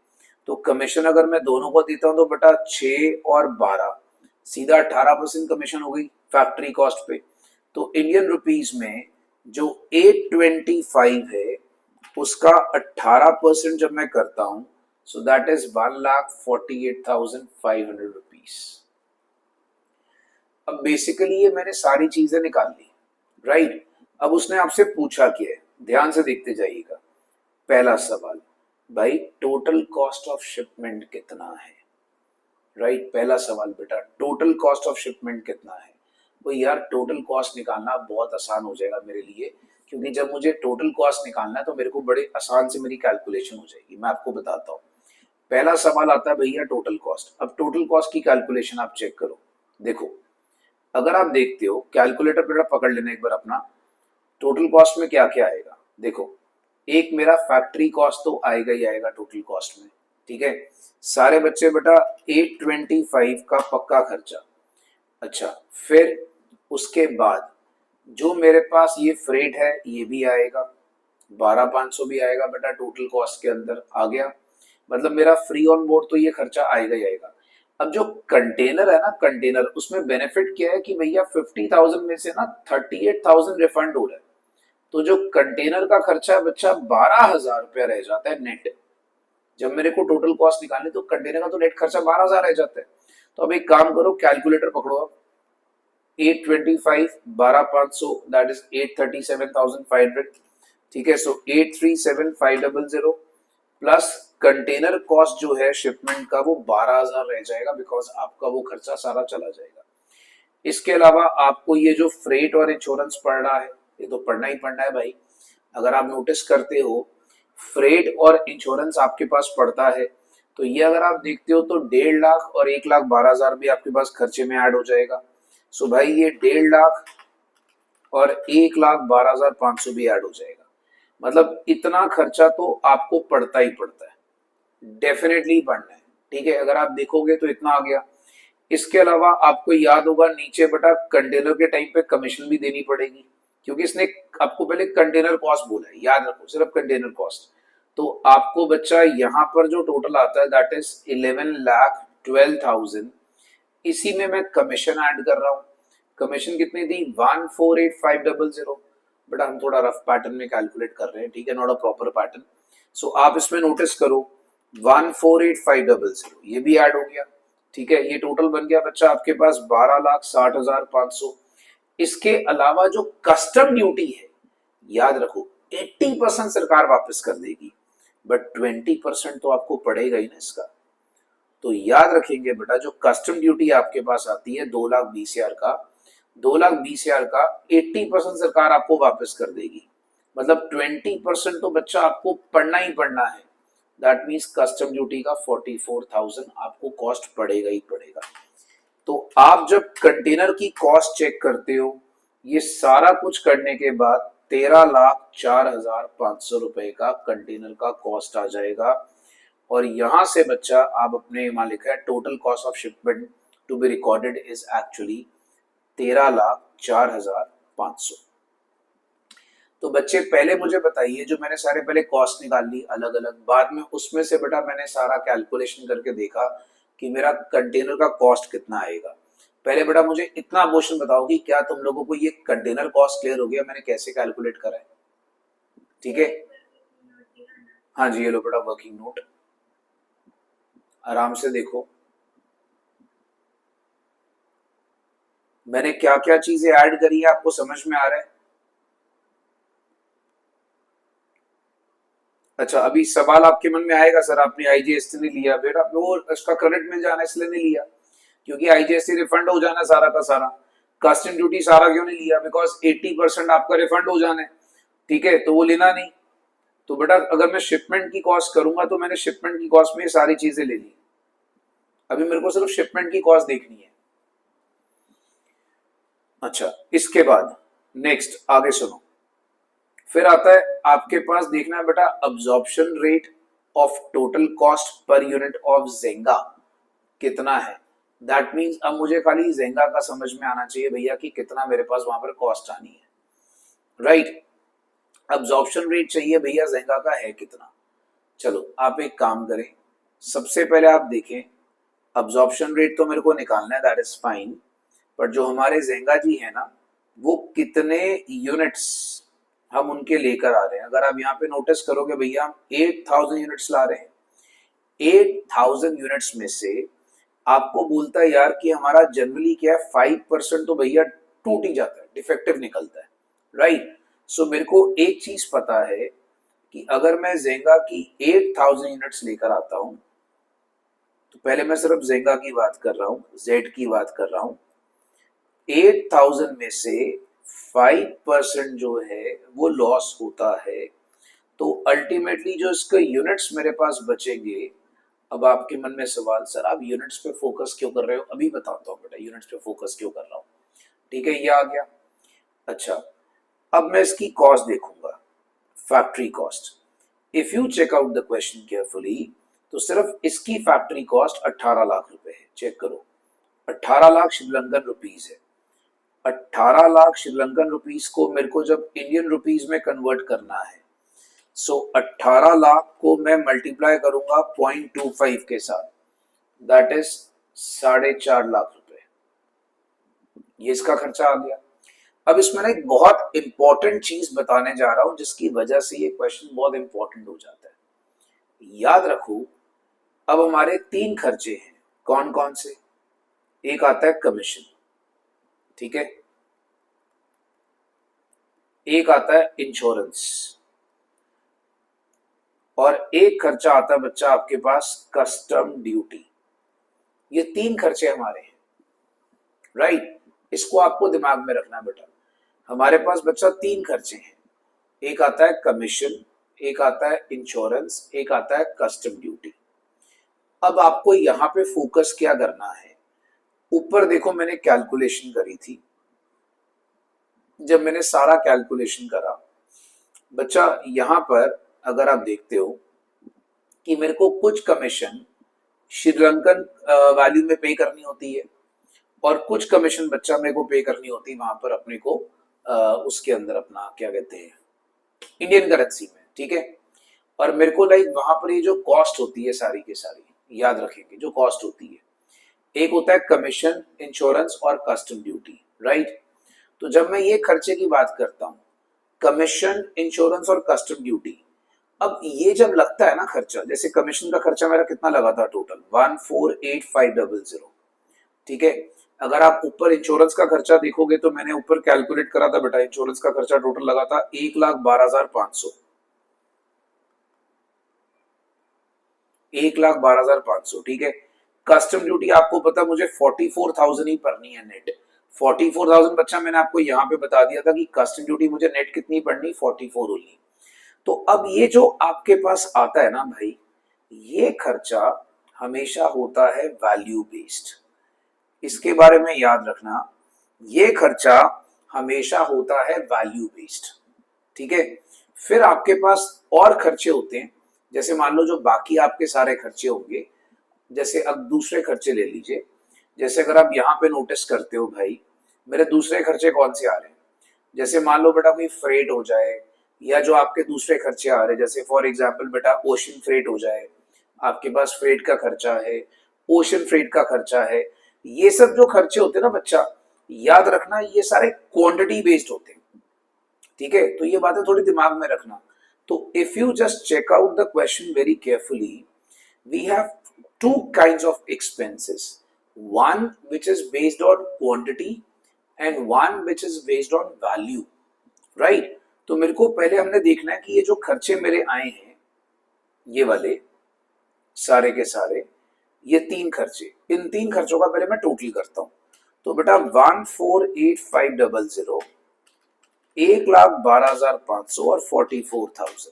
तो कमीशन अगर मैं दोनों को देता हूं तो बेटा 6 और 12, सीधा 18% कमीशन हो गई फैक्ट्री कॉस्ट पे। तो इंडियन रुपीज में जो 825 है उसका 18% जब मैं करता हूं, so that is 1,48,500 rupees. Rupees. अब बेसिकली ये मैंने सारी चीजें निकाल ली, राइट। अब उसने आपसे पूछा क्या है, ध्यान से देखते जाइएगा। पहला सवाल, भाई टोटल कॉस्ट ऑफ शिपमेंट कितना है, राइट। पहला सवाल बेटा, टोटल कॉस्ट ऑफ शिपमेंट कितना है। तो यार टोटल कॉस्ट निकालना बहुत आसान हो जाएगा मेरे लिए, क्योंकि जब मुझे टोटल कॉस्ट निकालना है तो मेरे को बड़े आसान से मेरी कैलकुलेशन हो जाएगी। मैं आपको बताता हूँ। पहला सवाल आता है भैया टोटल कॉस्ट। अब टोटल कॉस्ट की कैलकुलेशन आप चेक करो। देखो, अगर आप देखते हो, कैलकुलेटर बेटा पकड़ लेना एक बार अपना। टोटल कॉस्ट में क्या क्या आएगा, देखो। एक मेरा फैक्ट्री कॉस्ट तो आएगा ही आएगा टोटल कॉस्ट में, ठीक है। सारे बच्चे बेटा 825 का पक्का खर्चा। अच्छा, फिर उसके बाद जो मेरे पास ये फ्रेट है ये भी आएगा, 12500 भी आएगा बेटा टोटल कॉस्ट के अंदर आ गया। मतलब मेरा फ्री ऑन बोर्ड तो ये खर्चा आएगा ही आएगा। अब जो कंटेनर है ना, कंटेनर, उसमें बेनिफिट क्या है कि भैया 50,000 में से ना 38,000 रिफंड हो रहा है। तो जो कंटेनर का खर्चा है बच्चा 12,000 रुपया रह जाता है नेट। जब मेरे को टोटल कॉस्ट निकालनी तो कंटेनर का तो नेट खर्चा 12,000 रह जाता है। तो अब एक काम करो, कैलकुलेटर पकड़ो आप। 825 12500 दैट इज 837,500, ठीक है। सो 837,500 प्लस कंटेनर कॉस्ट जो है शिपमेंट का वो 12,000 रह जाएगा, बिकॉज आपका वो खर्चा सारा चला जाएगा। इसके अलावा आपको ये जो फ्रेट और इंश्योरेंस पड़ रहा है, ये तो पढ़ना ही पड़ना है भाई। अगर आप नोटिस करते हो, फ्रेट और इंश्योरेंस आपके पास पड़ता है, तो ये अगर आप देखते हो तो 1.5 लाख और 1,12,000 भी आपके पास खर्चे में ऐड हो जाएगा। सो भाई ये 1.5 लाख और 1,12,500 भी ऐड हो जाएगा। मतलब इतना खर्चा तो आपको पड़ता ही पड़ता है, डेफिनेटली पड़ना है, ठीक है। अगर आप देखोगे तो इतना आ गया। इसके अलावा आपको याद होगा नीचे बेटा कंटेनर के टाइम पे कमीशन भी देनी पड़ेगी, क्योंकि इसने आपको पहले कंटेनर कॉस्ट बोला है, याद रखो सिर्फ कंटेनर कॉस्ट। तो आपको बच्चा यहाँ पर जो टोटल आता है दैट इज 11,12,000। इसी में मैं कमीशन ऐड कर रहा हूँ। कमीशन कितनी थी, 148,500। बट हम थोड़ा रफ पैटर्न में कैलकुलेट कर रहे हैं, ठीक है, नॉट अ प्रॉपर पैटर्न। सो आप इसमें नोटिस करो 148,500 ये भी ऐड हो गया, ठीक है। ये टोटल बन गया बच्चा आपके पास 12,60,500। इसके अलावा जो कस्टम ड्यूटी है, याद रखो 80% सरकार वापस कर देगी, बट 20% तो आपको पड़ेगा ही ना इसका। तो याद रखेंगे बेटा, जो कस्टम ड्यूटी आपके पास आती है 2,20,000 का, 2,20,000 का 80% सरकार आपको वापस कर देगी। मतलब 20% तो बच्चा आपको पढ़ना ही पड़ना है। दैट मीन्स कस्टम ड्यूटी का 44,000 आपको कॉस्ट पड़ेगा ही पड़ेगा। तो आप जब कंटेनर की कॉस्ट चेक करते हो, ये सारा कुछ करने के बाद 13,04,500 रुपए का कंटेनर का कॉस्ट आ जाएगा। और यहां से बच्चा आप अपने वहां लिखा है total cost of shipment to be recorded is actually 13,04,500। तो बच्चे पहले मुझे बताइए, जो मैंने सारे पहले कॉस्ट निकाल ली अलग अलग, बाद में उसमें से बेटा मैंने सारा कैलकुलेशन करके देखा कि मेरा कंटेनर का कॉस्ट कितना आएगा। पहले बेटा मुझे इतना क्वेश्चन बताओ कि क्या तुम लोगों को ये कंटेनर कॉस्ट क्लियर हो गया, मैंने कैसे कैलकुलेट करा है, ठीक है। हाँ जी, ये लो बेटा वर्किंग नोट, आराम से देखो मैंने क्या क्या चीजें ऐड करी है, आपको समझ में आ रहा है। अच्छा, अभी सवाल आपके मन में आएगा सर आपने आईजीएसटी नहीं लिया, बेटा वो उसका क्रेडिट मिल जाना इसलिए नहीं लिया, क्योंकि आईजीएसटी रिफंड हो जाना सारा का सारा। कस्टम ड्यूटी सारा क्यों नहीं लिया, बिकॉज 80% आपका रिफंड हो जाना है, ठीक है, तो वो लेना नहीं। तो बेटा अगर मैं शिपमेंट की कॉस्ट करूंगा तो मैंने शिपमेंट की कॉस्ट में ये सारी चीजें ले ली। अभी मेरे को सिर्फ शिपमेंट की कॉस्ट देखनी है। अच्छा, इसके बाद नेक्स्ट आगे सुनो, फिर आता है आपके पास देखना है बेटा absorption rate of total cost per unit of Jenga कितना है। दैट मींस अब मुझे खाली जेंगा का समझ में आना चाहिए भैया कि कितना मेरे पास वहां पर कॉस्ट आनी है, राइट। अब्जॉर्प्शन रेट चाहिए भैया जेंगा का है कितना। चलो आप एक काम करें, सबसे पहले आप देखें अब्जॉर्प्शन रेट तो मेरे को निकालना है, दैट इज फाइन। बट जो हमारे जेंगा जी है ना, वो कितने यूनिट्स हम उनके लेकर आ रहे हैं। अगर आप यहाँ पे नोटिस करोगे भैया हम 8,000 यूनिट्स ला रहे हैं। 8,000 यूनिट्स में से आपको बोलता है यार कि हमारा जनरली क्या है 5% तो भैया टूट ही जाता है, डिफेक्टिव निकलता है, राइट। सो मेरे को एक चीज पता है कि अगर मैं जेंगा की 8000 यूनिट्स लेकर आता हूं, तो पहले मैं सिर्फ जेंगा की बात कर रहा हूं, जेड की बात कर रहा हूं, 8000 में से 5% जो है वो लॉस होता है, तो अल्टीमेटली जो इसके यूनिट्स मेरे पास बचेंगे। अब आपके मन में सवाल, सर आप यूनिट्स पे फोकस क्यों कर रहे हो? अभी बताता हूँ बेटा यूनिट्स पे फोकस क्यों कर रहा हूँ। ठीक है, ये आ गया। अच्छा, अब मैं इसकी कॉस्ट देखूंगा, factory cost. If you check out the question carefully, तो सिर्फ इसकी फैक्ट्री कॉस्ट 18 लाख रुपए है। चेक करो, 18 लाख श्रीलंकन रुपीज है। 18 लाख श्रीलंकन रुपीज को मेरे को जब इंडियन रुपीज में कन्वर्ट करना है, सो 18 लाख को मैं मल्टीप्लाई करूंगा 0.25 के साथ, दैट इज 4.5 लाख रुपए। ये इसका खर्चा आ गया। अब इसमें ना एक बहुत इंपॉर्टेंट चीज बताने जा रहा हूं, जिसकी वजह से ये क्वेश्चन बहुत इंपॉर्टेंट हो जाता है। याद रखो, अब हमारे 3 खर्चे हैं। कौन कौन से? एक आता है कमीशन, ठीक है, एक आता है इंश्योरेंस, और एक खर्चा आता है बच्चा आपके पास कस्टम ड्यूटी। ये 3 खर्चे हमारे हैं, राइट। इसको आपको दिमाग में रखना बेटा। हमारे पास बच्चा 3 खर्चे हैं, एक आता है कमीशन, एक आता है इंश्योरेंस, एक आता है कस्टम ड्यूटी। अब आपको यहां पे फोकस क्या करना है? ऊपर देखो, मैंने कैलकुलेशन करी थी। जब मैंने सारा कैलकुलेशन करा बच्चा, यहां पर अगर आप देखते हो कि मेरे को कुछ कमीशन श्रीलंकन वैल्यू में पे करनी होती है, और कुछ कमीशन बच्चा मेरे को पे करनी होती है वहां पर अपने को उसके अंदर अपना क्या कहते हैं, इंडियन करेंसी में, ठीक है। और मेरे को लाइक वहां पर ये जो कॉस्ट होती है सारी की सारी, याद रखेंगे जो कॉस्ट होती है, एक होता है कमीशन, इंश्योरेंस और कस्टम ड्यूटी, राइट। तो जब मैं ये खर्चे की बात करता हूँ, कमीशन, इंश्योरेंस और कस्टम ड्यूटी, अब ये जब लगता है ना खर्चा, जैसे कमीशन का खर्चा मेरा कितना लगा था टोटल 148500, ठीक है। अगर आप ऊपर इंश्योरेंस का खर्चा देखोगे तो मैंने ऊपर कैलकुलेट करा था बेटा, इंश्योरेंस का खर्चा टोटल लगा था 1,12,500, 1,12,500, ठीक है। कस्टम ड्यूटी आपको पता मुझे 44,000 ही भरनी है नेट। 44,000 बच्चा मैंने आपको यहाँ पे बता दिया था कि कस्टम ड्यूटी मुझे नेट कितनी पड़नी, 44 ओनली। तो अब ये जो आपके पास आता है ना भाई, ये खर्चा हमेशा होता है वैल्यू बेस्ड। इसके बारे में याद रखना, ये खर्चा हमेशा होता है वैल्यू बेस्ड, ठीक है। फिर आपके पास और खर्चे होते हैं, जैसे मान लो जो बाकी आपके सारे खर्चे होंगे, जैसे अब दूसरे खर्चे ले लीजिए। जैसे अगर आप यहाँ पे नोटिस करते हो भाई, मेरे दूसरे खर्चे कौन से आ रहे हैं, जैसे मान लो बेटा कोई फ्रेट हो जाए, या जो आपके दूसरे खर्चे आ रहे हैं, जैसे फॉर एग्जांपल बेटा ओशन फ्रेट हो जाए, आपके पास फ्रेट का खर्चा है, ओशन फ्रेट का खर्चा है। ये सब जो खर्चे होते हैं ना बच्चा, याद रखना ये सारे क्वांटिटी बेस्ड होते हैं, ठीक है। तो ये बातें थोड़ी दिमाग में रखना। तो if you just check out the question very carefully, we have two kinds of expenses, one which is based on quantity and one which is based on value, right। तो मेरे को पहले हमने देखना है कि ये जो खर्चे मेरे आए हैं, ये वाले सारे के सारे, ये 3 खर्चे, इन 3 खर्चों का पहले मैं टोटल करता हूं। तो बेटा 148500, 1,12,500 और 44,000,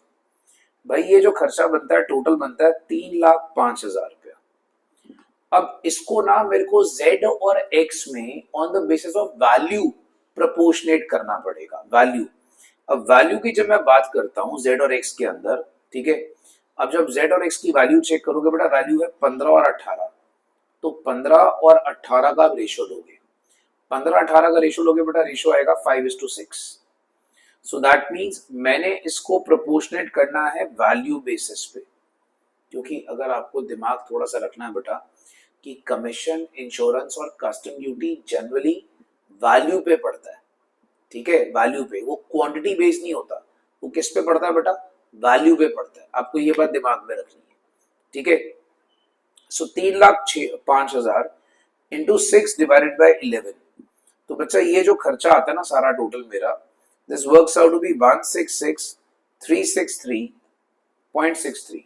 भाई ये जो खर्चा बनता है टोटल बनता है 3,05,000 रुपया। अब इसको ना मेरे को Z और X में on the basis of value proportionate करना पड़ेगा, वैल्यू। अब वैल्यू की जब मैं बात करता हूं Z और X के अंदर, ठीक है। अब जब Z और X की वैल्यू चेक करोगे बेटा, वैल्यू है 15 और 18, तो 15 और 18 का रेशो लोगे, 15-18 का रेशो लोगे बेटा, रेशो आएगा 5:6। सो दैट मीन्स मैंने इसको प्रोपोर्शनेट करना है वैल्यू बेसिस पे, क्योंकि अगर आपको दिमाग थोड़ा सा रखना है बेटा कि कमीशन, इंश्योरेंस और कस्टम ड्यूटी जनरली वैल्यू पे पड़ता है, ठीक है, वैल्यू पे, वो क्वांटिटी बेस्ड नहीं होता। वो किस पे पड़ता है बेटा? वैल्यू पे पड़ता है। आपको ये बात दिमाग में रखनी है, ठीक है। सो 3,05,000 इंटू 6 डिवाइडेड बाई 11। तो बच्चा ये जो खर्चा आता है ना सारा टोटल मेरा, this works out to be 166,363.63।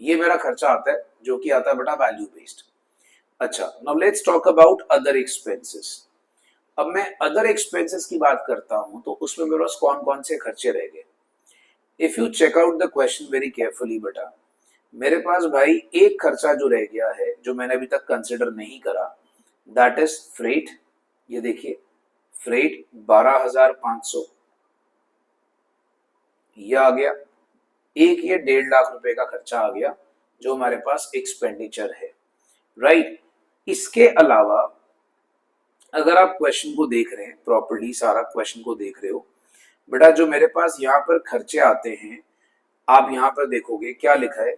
ये मेरा खर्चा आता है जो कि आता है बेटा वैल्यू बेस्ड। अच्छा, now let's talk about other expenses. अब मैं अदर एक्सपेंसेस की बात करता हूं तो उसमें मेरे पास कौन कौन से खर्चे रह गए। If you check out the question very carefully बेटा, मेरे पास भाई एक खर्चा जो रह गया है जो मैंने अभी तक कंसिडर नहीं करा, दैट इज फ्रेट। ये देखिए फ्रेट 12,500 ये आ गया। एक ये 1.5 लाख रुपए का खर्चा आ गया जो हमारे पास एक्सपेंडिचर है, राइट। इसके अलावा अगर आप क्वेश्चन को देख रहे हैं प्रॉपर्ली, सारा क्वेश्चन को देख रहे हो बेटा, जो मेरे पास यहाँ पर खर्चे आते हैं, आप यहाँ पर देखोगे क्या लिखा है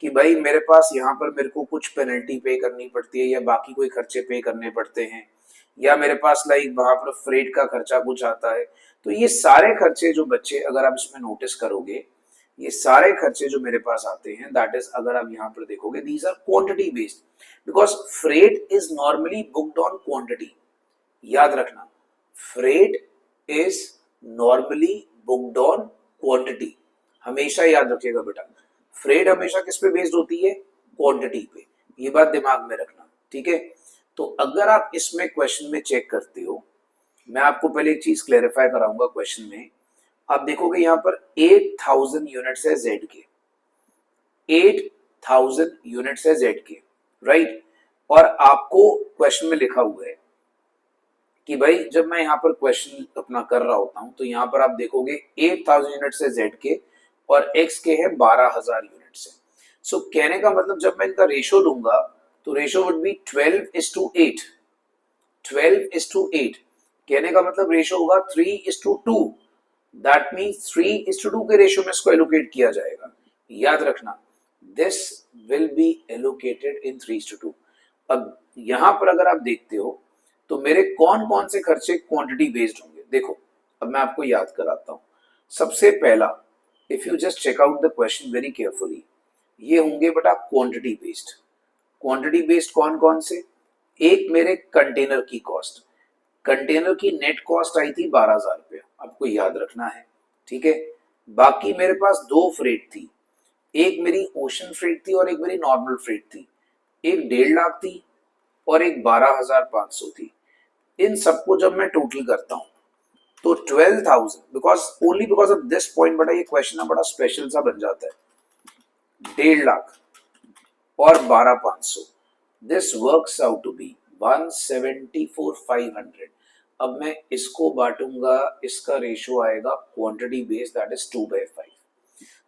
कि भाई मेरे पास यहाँ पर मेरे को कुछ पेनल्टी पे करनी पड़ती है या बाकी कोई खर्चे पे करने पड़ते हैं, या मेरे पास लाइक वहां पर फ्रेट का खर्चा कुछ आता है। तो ये सारे खर्चे जो बच्चे अगर आप इसमें नोटिस करोगे, ये सारे खर्चे जो मेरे पास आते हैं, दैट इज अगर आप यहाँ पर देखोगे these are quantity based, because freight is normally booked on quantity. याद रखना, freight is normally booked on quantity, हमेशा याद रखिएगा बेटा। फ्रेट हमेशा किस पे बेस्ड होती है? क्वांटिटी पे, ये बात दिमाग में रखना, ठीक है। तो अगर आप इसमें क्वेश्चन में चेक करते हो, मैं आपको पहले एक चीज क्लेरिफाई कराऊंगा क्वेश्चन में। आप देखोगे यहाँ पर 8,000 यूनिट्स है जेड के, 8,000 यूनिट्स है जेड के, राइट। और आपको क्वेश्चन में लिखा हुआ है कि भाई जब मैं यहाँ पर क्वेश्चन अपना कर रहा होता हूं तो यहाँ पर आप देखोगे 8,000 यूनिट्स है जेड के और एक्स के है 12,000 यूनिट्स है। सो कहने का मतलब जब मैं इनका रेशो लूंगा तो रेशो वुड बी 12:8, 12:8। कहने का मतलब रेशो होगा 3:2। दैट मीन्स 3:2 के रेशो में इसको एलोकेट किया जाएगा। याद रखना, दिस विल बी एलोकेटेड इन 3:2। अब यहां पर अगर आप देखते हो तो मेरे कौन कौन से खर्चे क्वांटिटी बेस्ड होंगे, देखो अब मैं आपको याद कराता हूं। सबसे पहला, if you just check out the question very carefully, ये होंगे बेटा क्वांटिटी बेस्ड। क्वांटिटी बेस्ड कौन कौन से? एक मेरे कंटेनर की कॉस्ट, कंटेनर की नेट कॉस्ट आई थी 12,000 रुपया, आपको याद रखना है, ठीक है। बाकी मेरे पास दो फ्रेट थी, एक मेरी ओशन फ्रेट थी और एक मेरी नॉर्मल फ्रेट थी। एक 1.5 लाख थी और एक 12,500 थी। इन सबको जब मैं टोटल करता हूं तो 12,000, बिकॉज ऑफ दिस पॉइंट बड़ा ये क्वेश्चन ना बड़ा स्पेशल सा बन जाता है। 1.5 लाख और 12,500, this works out to be 174,500। अब मैं इसको बांटूंगा, इसका रेशो आएगा quantity based, that is 2/5।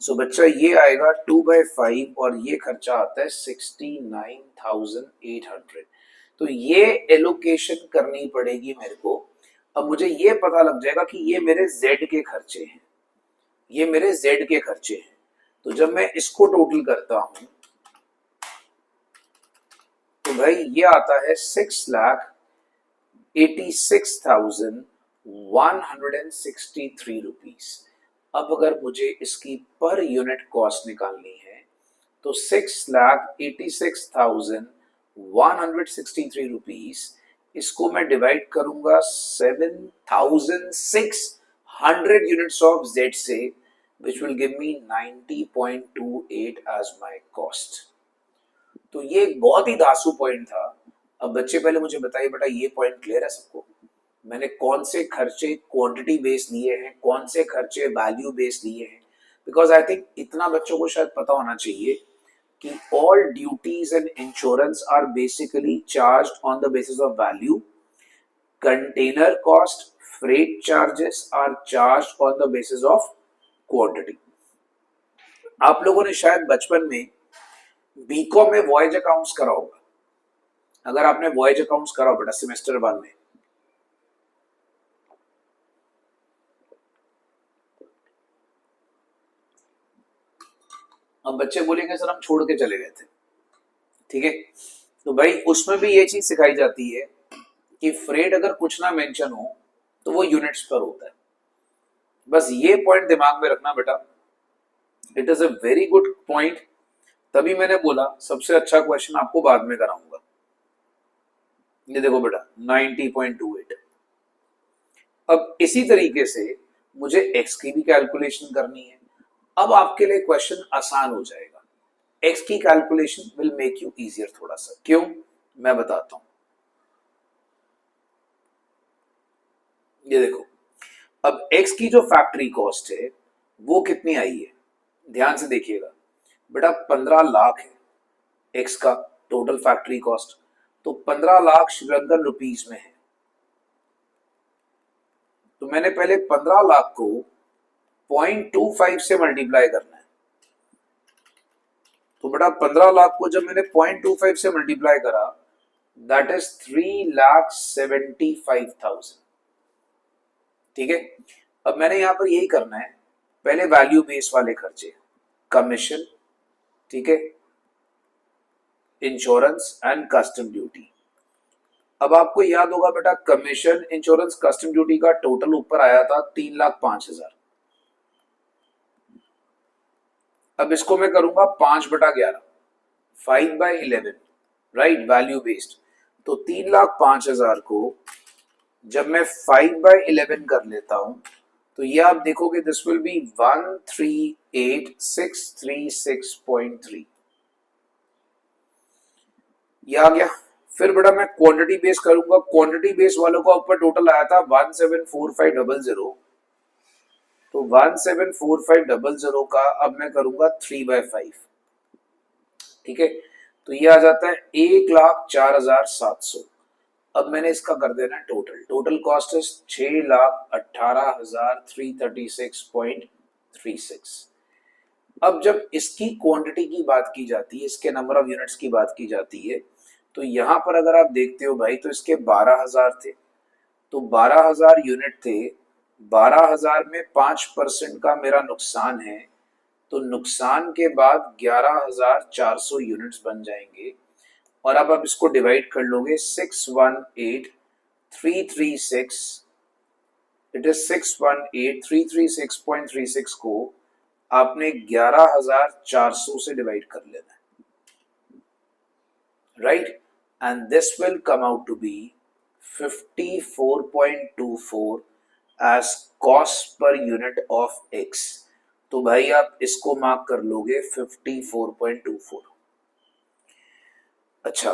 So बच्चा ये आएगा 2/5 और ये खर्चा आता है 69,800। तो ये एलोकेशन करनी पड़ेगी मेरे को। अब मुझे ये पता लग जाएगा कि ये मेरे जेड के खर्चे हैं, ये मेरे जेड के खर्चे हैं। तो जब मैं इसको टोटल करता हूं तो भाई ये आता है 6,86,163 रुपीज। अब अगर मुझे इसकी पर यूनिट कॉस्ट निकालनी है तो 6,86,163 रुपीज, इसको मैं डिवाइड करूंगा 7,600 यूनिट्स ऑफ जेड से, which will give me 90.28 as my cost. तो ये एक बहुत ही धांसू पॉइंट था। अब बच्चे पहले मुझे बताइए बेटा, ये पॉइंट क्लियर है सबको? मैंने कौन से खर्चे क्वांटिटी बेस्ड लिए हैं, कौन से खर्चे वैल्यू बेस्ड लिए हैं? बिकॉज आई थिंक इतना बच्चों को शायद पता होना चाहिए कि all duties and insurance are basically charged on the basis of value. Container cost, freight charges are charged on the basis of quantity. आप लोगों ने शायद बचपन में बीकॉम में वॉयज अकाउंट्स करा होगा। अगर आपने वॉयज अकाउंट्स करा हो बेटा सेमेस्टर 1 में, अब बच्चे बोलेंगे सर हम छोड़ के चले गए थे, ठीक है। तो भाई उसमें भी ये चीज सिखाई जाती है कि फ्रेट अगर कुछ ना मेंशन हो तो वो यूनिट्स पर होता है। बस ये पॉइंट दिमाग में रखना बेटा, it is a very good point तभी मैंने बोला सबसे अच्छा क्वेश्चन आपको बाद में कराऊंगा। ये देखो बेटा 90.28। अब इसी तरीके से मुझे x की भी कैलकुलेशन करनी है। अब आपके लिए क्वेश्चन आसान हो जाएगा। x की calculation will make you easier थोड़ा सा। क्यों, मैं बताता हूं। ये देखो, अब x की जो फैक्ट्री कॉस्ट है वो कितनी आई है, ध्यान से देखिएगा बेटा। 15 लाख है x का टोटल फैक्ट्री कॉस्ट, तो 15 लाख श्रीलंकन रुपीज में है। तो मैंने पहले 15 लाख को 0.25 से मल्टीप्लाई करना है। तो बेटा 15 लाख को जब मैंने 0.25 से मल्टीप्लाई करा, दैट इज 3,75,000। ठीक है, अब मैंने यहां पर यही करना है, पहले वैल्यू बेस वाले खर्चे, कमीशन, ठीक है, इंश्योरेंस एंड कस्टम ड्यूटी। अब आपको याद होगा बेटा, कमीशन, इंश्योरेंस, कस्टम ड्यूटी का टोटल ऊपर आया था 3,05,000। अब इसको मैं करूंगा 5/11, 5/11, राइट, वैल्यू बेस्ड। तो 3,05,000 को जब मैं 5/11 कर लेता हूं, तो ये आप देखोगे दिस विल बी 138,636.3। ये आ गया। फिर बेटा मैं क्वांटिटी बेस करूंगा। क्वांटिटी बेस वालों का ऊपर टोटल आया था 174500। तो 174500 का अब मैं करूंगा 3/5। ठीक है, तो ये आ जाता है 1,04,700। अब मैंने इसका कर देना है टोटल। टोटल कॉस्ट है 6,18,336.36। अब जब इसकी क्वांटिटी की बात की जाती है, इसके नंबर ऑफ यूनिट्स की बात की जाती है, तो यहां पर अगर आप देखते हो भाई, तो इसके 12,000 थे। तो 12,000 यूनिट थे, 12,000 में 5% का मेरा नुकसान है, तो नुकसान के बाद 11,400 यूनिट्स बन जाएंगे। और अब आप इसको डिवाइड कर लोगे 618,336, इट इज 618,336.36 को आपने 11,400 से डिवाइड कर लेना है, right, and this will come out to be 54.24 as cost per unit of X. तो भाई आप इसको मार्क कर लोगे 54.24। अच्छा,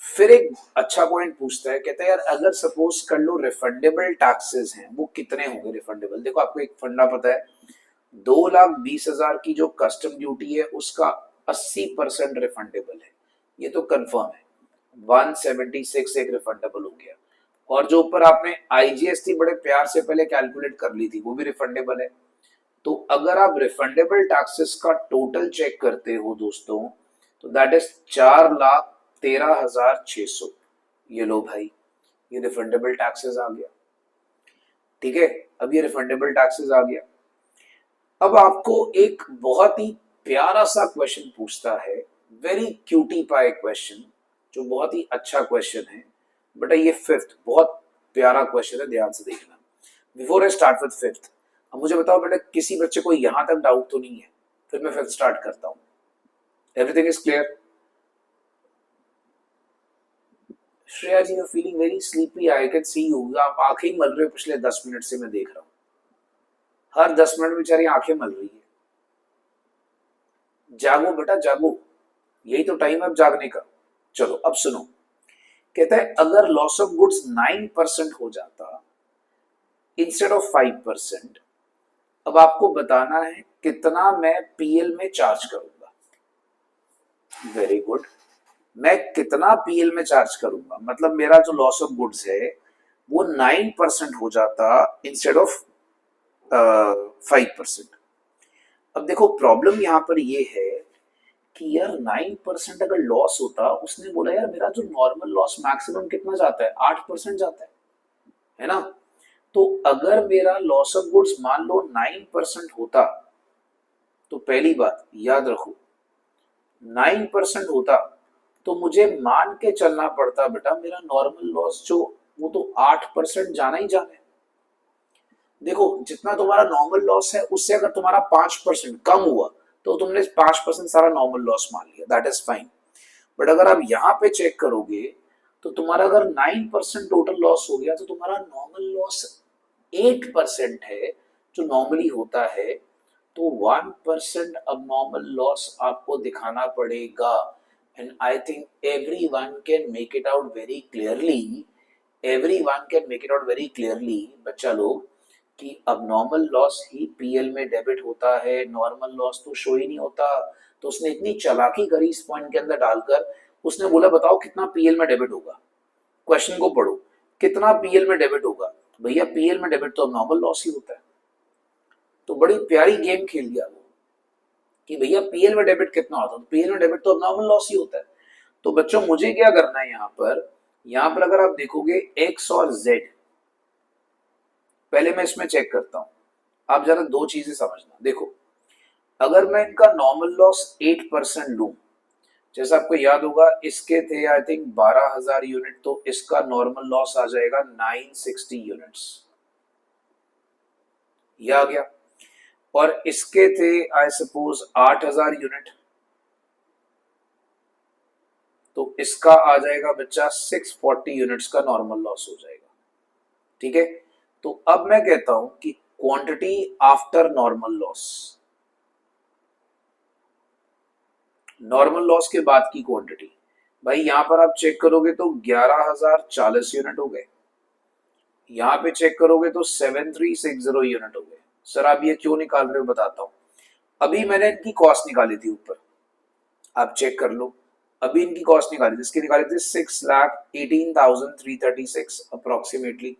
फिर एक अच्छा पॉइंट पूछता है, कहता है यार अगर सपोज कर लो रिफंडेबल टैक्सेस हैं, वो कितने होंगे रिफंडेबल। देखो आपको एक फंडा पता है, 2,20,000 की जो कस्टम ड्यूटी है उसका 80% रिफंडेबल है, ये तो कंफर्म है। 176 एक रिफंडेबल हो गया, और जो ऊपर आपने आईजीएसटी बड़े प्यार से पहले कैलकुलेट कर ली थी वो भी रिफंडेबल है। तो अगर आप रिफंडेबल टैक्सेस का टोटल चेक करते हो दोस्तों, तो दैट इज 4,13,600। ये लो भाई, ये रिफंडेबल टैक्सेस आ गया। ठीक है, अब ये रिफंडेबल टैक्सेस आ गया। अब आपको एक बहुत ही प्यारा सा क्वेश्चन पूछता है, वेरी क्यूटी पाई क्वेश्चन, जो बहुत ही अच्छा क्वेश्चन है बेटा। ये फिफ्थ बहुत प्यारा क्वेश्चन है, ध्यान से देखना। Before I start with fifth, अब मुझे बताओ बेटा, किसी बच्चे को यहां तक डाउट तो नहीं है? फिर मैं फिफ्थ स्टार्ट करता हूं। Everything is clear? Shreya ji, you feeling very sleepy, I can see you. आप आंखें ही मल रहे हो पिछले 10 मिनट से, मैं देख रहा हूं। हर 10 मिनट में बेचारी आंखें मल रही है। जागो बेटा जागो, यही तो टाइम है अब जागने का। चलो अब सुनो, कहता है अगर लॉस ऑफ गुड्स 9% हो जाता इंस्टेड ऑफ 5%, अब आपको बताना है कितना मैं पीएल में चार्ज करूंगा। वेरी गुड, मैं कितना पीएल में चार्ज करूंगा, मतलब मेरा जो लॉस ऑफ गुड्स है वो 9% हो जाता इंस्टेड ऑफ 5%। अब देखो प्रॉब्लम यहां पर ये है कि यार 9% अगर लॉस होता, उसने बोला यार मेरा जो नॉर्मल लॉस मैक्सिमम कितना जाता है, 8% जाता है ना। तो अगर मेरा लॉस ऑफ गुड्स मान लो 9% होता, तो पहली बात याद रखो 9% होता, तो मुझे मान के चलना पड़ता बेटा मेरा नॉर्मल लॉस जो वो तो 8% जाना ही जाना है। देखो जितना तुम्हारा नॉर्मल लॉस है उससे अगर तुम्हारा 5% कम हुआ, तो तुमने 5% सारा नॉर्मल लॉस मान लिया, दैट इज फाइन। बट अगर आप यहाँ पे चेक करोगे तो तुम्हारा अगर 9% टोटल लॉस हो गया तो तुम्हारा नॉर्मल लॉस 8% है, जो नॉर्मली होता है। तो 1% अब नॉर्मल लॉस आपको दिखाना पड़ेगा। And I think everyone can make it out very clearly, everyone can make it out very clearly बच्चा लोग, कि अब नॉर्मल लॉस ही पीएल में डेबिट होता है, नॉर्मल लॉस तो शो ही नहीं होता। तो उसने इतनी चालाकी करी इस पॉइंट के अंदर डालकर, उसने बोला बताओ कितना पीएल में डेबिट होगा। क्वेश्चन को पढ़ो, कितना पीएल में डेबिट होगा। भैया पीएल में डेबिट तो अब नॉर्मल लॉस ही होता है। तो बड़ी प्यारी गेम खेल दिया वो कि भैया पीएल में डेबिट कितना होता है, तो पीएल में डेबिट तो अब नॉर्मल लॉस ही होता है। तो बच्चों मुझे क्या करना है यहाँ पर अगर आप देखोगे एक्स और जेड, पहले मैं इसमें चेक करता हूं, आप जरा दो चीजें समझना। देखो अगर मैं इनका नॉर्मल लॉस 8% लूं, जैसा आपको याद होगा इसके थे आई थिंक 12,000 यूनिट, तो इसका नॉर्मल लॉस आ जाएगा 960 यूनिट्स, ये आ गया। और इसके थे आई सपोज 8,000 यूनिट, तो इसका आ जाएगा बच्चा 640 यूनिट्स का नॉर्मल लॉस हो जाएगा। ठीक है, तो अब मैं कहता हूं कि quantity after normal loss, normal loss के बाद की क्वांटिटी, भाई यहां पर आप चेक करोगे तो 11,040 यूनिट हो गए, यहां पे चेक करोगे तो 7360 यूनिट हो गए। सर आप ये क्यों निकाल रहे हो, बताता हूं। अभी मैंने इनकी कॉस्ट निकाली थी ऊपर, आप चेक कर लो। अभी इनकी कॉस्ट निकाली थी, इसकी निकाली थी 6,18,336 अप्रोक्सीमेटली,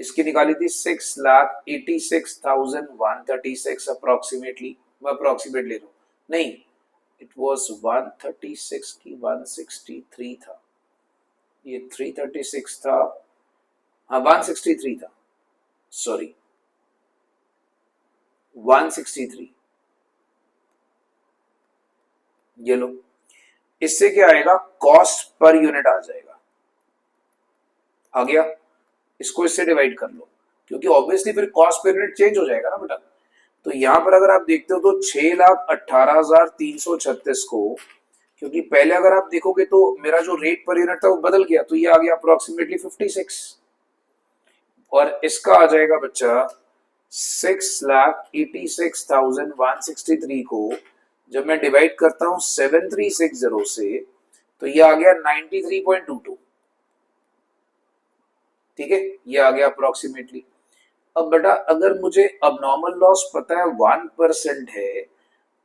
इसकी निकाली थी 6,86,136 अप्रोक्सीमेटली, मैं अप्रोक्सीमेट ले रहा हूं, नहीं इट वाज 136 की 163 था, ये 336 था, हाँ 163 था, सॉरी 163, ये लो। इससे क्या आएगा, कॉस्ट पर यूनिट आ जाएगा, आ गया। इसको इससे डिवाइड कर लो, क्योंकि ऑब्वियसली फिर कॉस्ट पर यूनिट चेंज हो जाएगा ना बेटा। तो यहां पर अगर आप देखते हो तो 6,18,336 को, क्योंकि पहले अगर आप देखोगे तो मेरा जो रेट पर यूनिट था वो बदल गया, तो ये आ गया अप्रोक्सीमेटली 56, और इसका आ जाएगा बच्चा 6,86,163 को जब मैं डिवाइड करता हूं 7360 से, तो ये आ गया 93.22, ठीक है, ये आ गया अप्रोक्सीमेटली। अब बेटा अगर मुझे अब नॉर्मल लॉस पता है 1% है,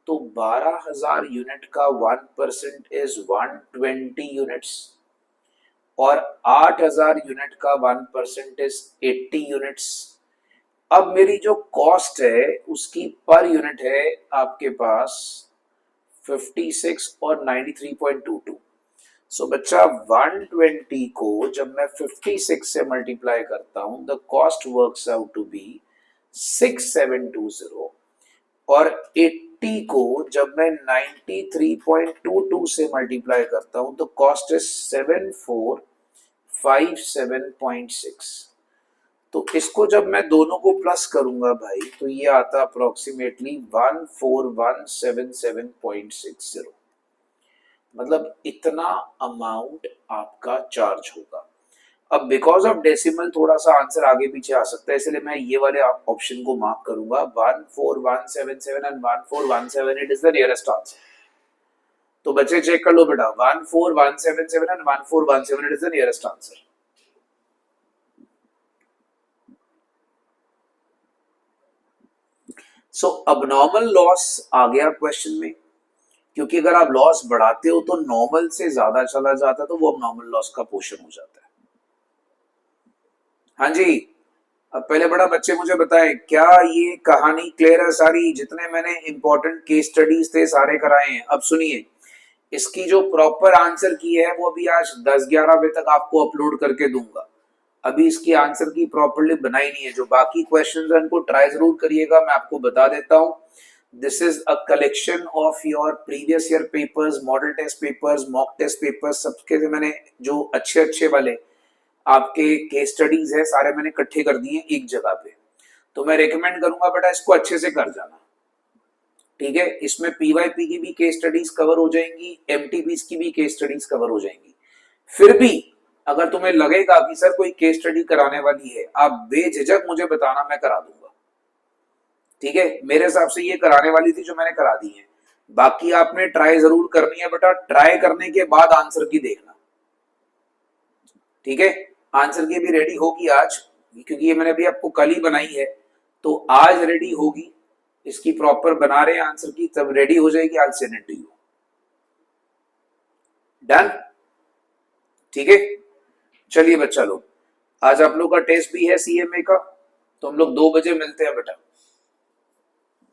तो 12,000 यूनिट का 1% इज 120 यूनिट्स, और 8,000 यूनिट का 1% इज 80 यूनिट्स। अब मेरी जो कॉस्ट है उसकी पर यूनिट है आपके पास 56 और 93.22। सो बच्चा 120 को जब मैं 56 से मल्टीप्लाई करता हूं, the cost works out to be 6720, और 80 को जब मैं 93.22 से मल्टीप्लाई करता हूं तो कॉस्ट इज 7457.6। तो इसको जब मैं दोनों को प्लस करूंगा भाई, तो ये आता अप्रोक्सीमेटली 14177.60, मतलब इतना अमाउंट आपका चार्ज होगा। अब बिकॉज ऑफ डेसिमल थोड़ा सा आंसर आगे पीछे आ सकता है, इसलिए मैं ये वाले ऑप्शन को मार्क करूंगा 14177 and 14178 is the nearest answer. तो बच्चे चेक कर लो बेटा, 14177 and 14178 is the nearest answer. So abnormal loss आ गया क्वेश्चन में, क्योंकि अगर आप लॉस बढ़ाते हो तो नॉर्मल से ज्यादा चला जाता है, तो वो अबनॉर्मल लॉस का पोर्शन हो जाता है। हाँ जी, अब पहले बड़ा बच्चे मुझे बताएं, क्या ये कहानी क्लियर है सारी? जितने मैंने इंपॉर्टेंट केस स्टडीज थे सारे कराए हैं। अब सुनिए, इसकी जो प्रॉपर आंसर की है वो भी आज 10-11 बजे तक आपको अपलोड करके दूंगा। अभी इसकी आंसर की प्रॉपरली बनाई नहीं है। जो बाकी क्वेश्चंस हैं उनको ट्राई जरूर करिएगा, मैं आपको बता देता हूं। This is a collection of your previous year papers, model test papers, mock test papers, सबके मैंने जो अच्छे अच्छे वाले आपके केस स्टडीज है सारे मैंने इकट्ठे कर दिए एक जगह पे। तो मैं रेकमेंड करूंगा बेटा इसको अच्छे से कर जाना, ठीक है, इसमें पीवाईपी की भी केस स्टडीज कवर हो जाएंगी, एमटीपीस की भी केस स्टडीज कवर हो जाएंगी। फिर भी अगर तुम्हें लगेगा कि सर कोई केस स्टडी कराने वाली है, आप बेझिझक मुझे बताना, मैं करा दूंगा। ठीक है, मेरे हिसाब से ये कराने वाली थी जो मैंने करा दी है। बाकी आपने ट्राई जरूर करनी है बेटा, ट्राई करने के बाद आंसर की देखना। ठीक है, आंसर की भी रेडी होगी आज, क्योंकि ये मैंने अभी आपको कल ही बनाई है, तो आज रेडी होगी। इसकी प्रॉपर बना रहे हैं आंसर की, तब रेडी हो जाएगी, आज send it to you. Done? ठीक है, चलिए बच्चा लोग, आज आप लोग का टेस्ट भी है सीएमए का, तो हम लोग 2 बजे मिलते हैं बेटा।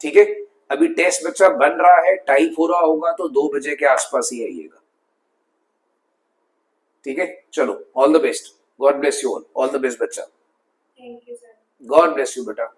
ठीक है, अभी टेस्ट बच्चा बन रहा है, टाइप हो रहा होगा, तो 2 बजे के आसपास ही आइएगा। ठीक है, चलो, all the best, God bless you all the best बच्चा, thank you sir. God bless you बेटा।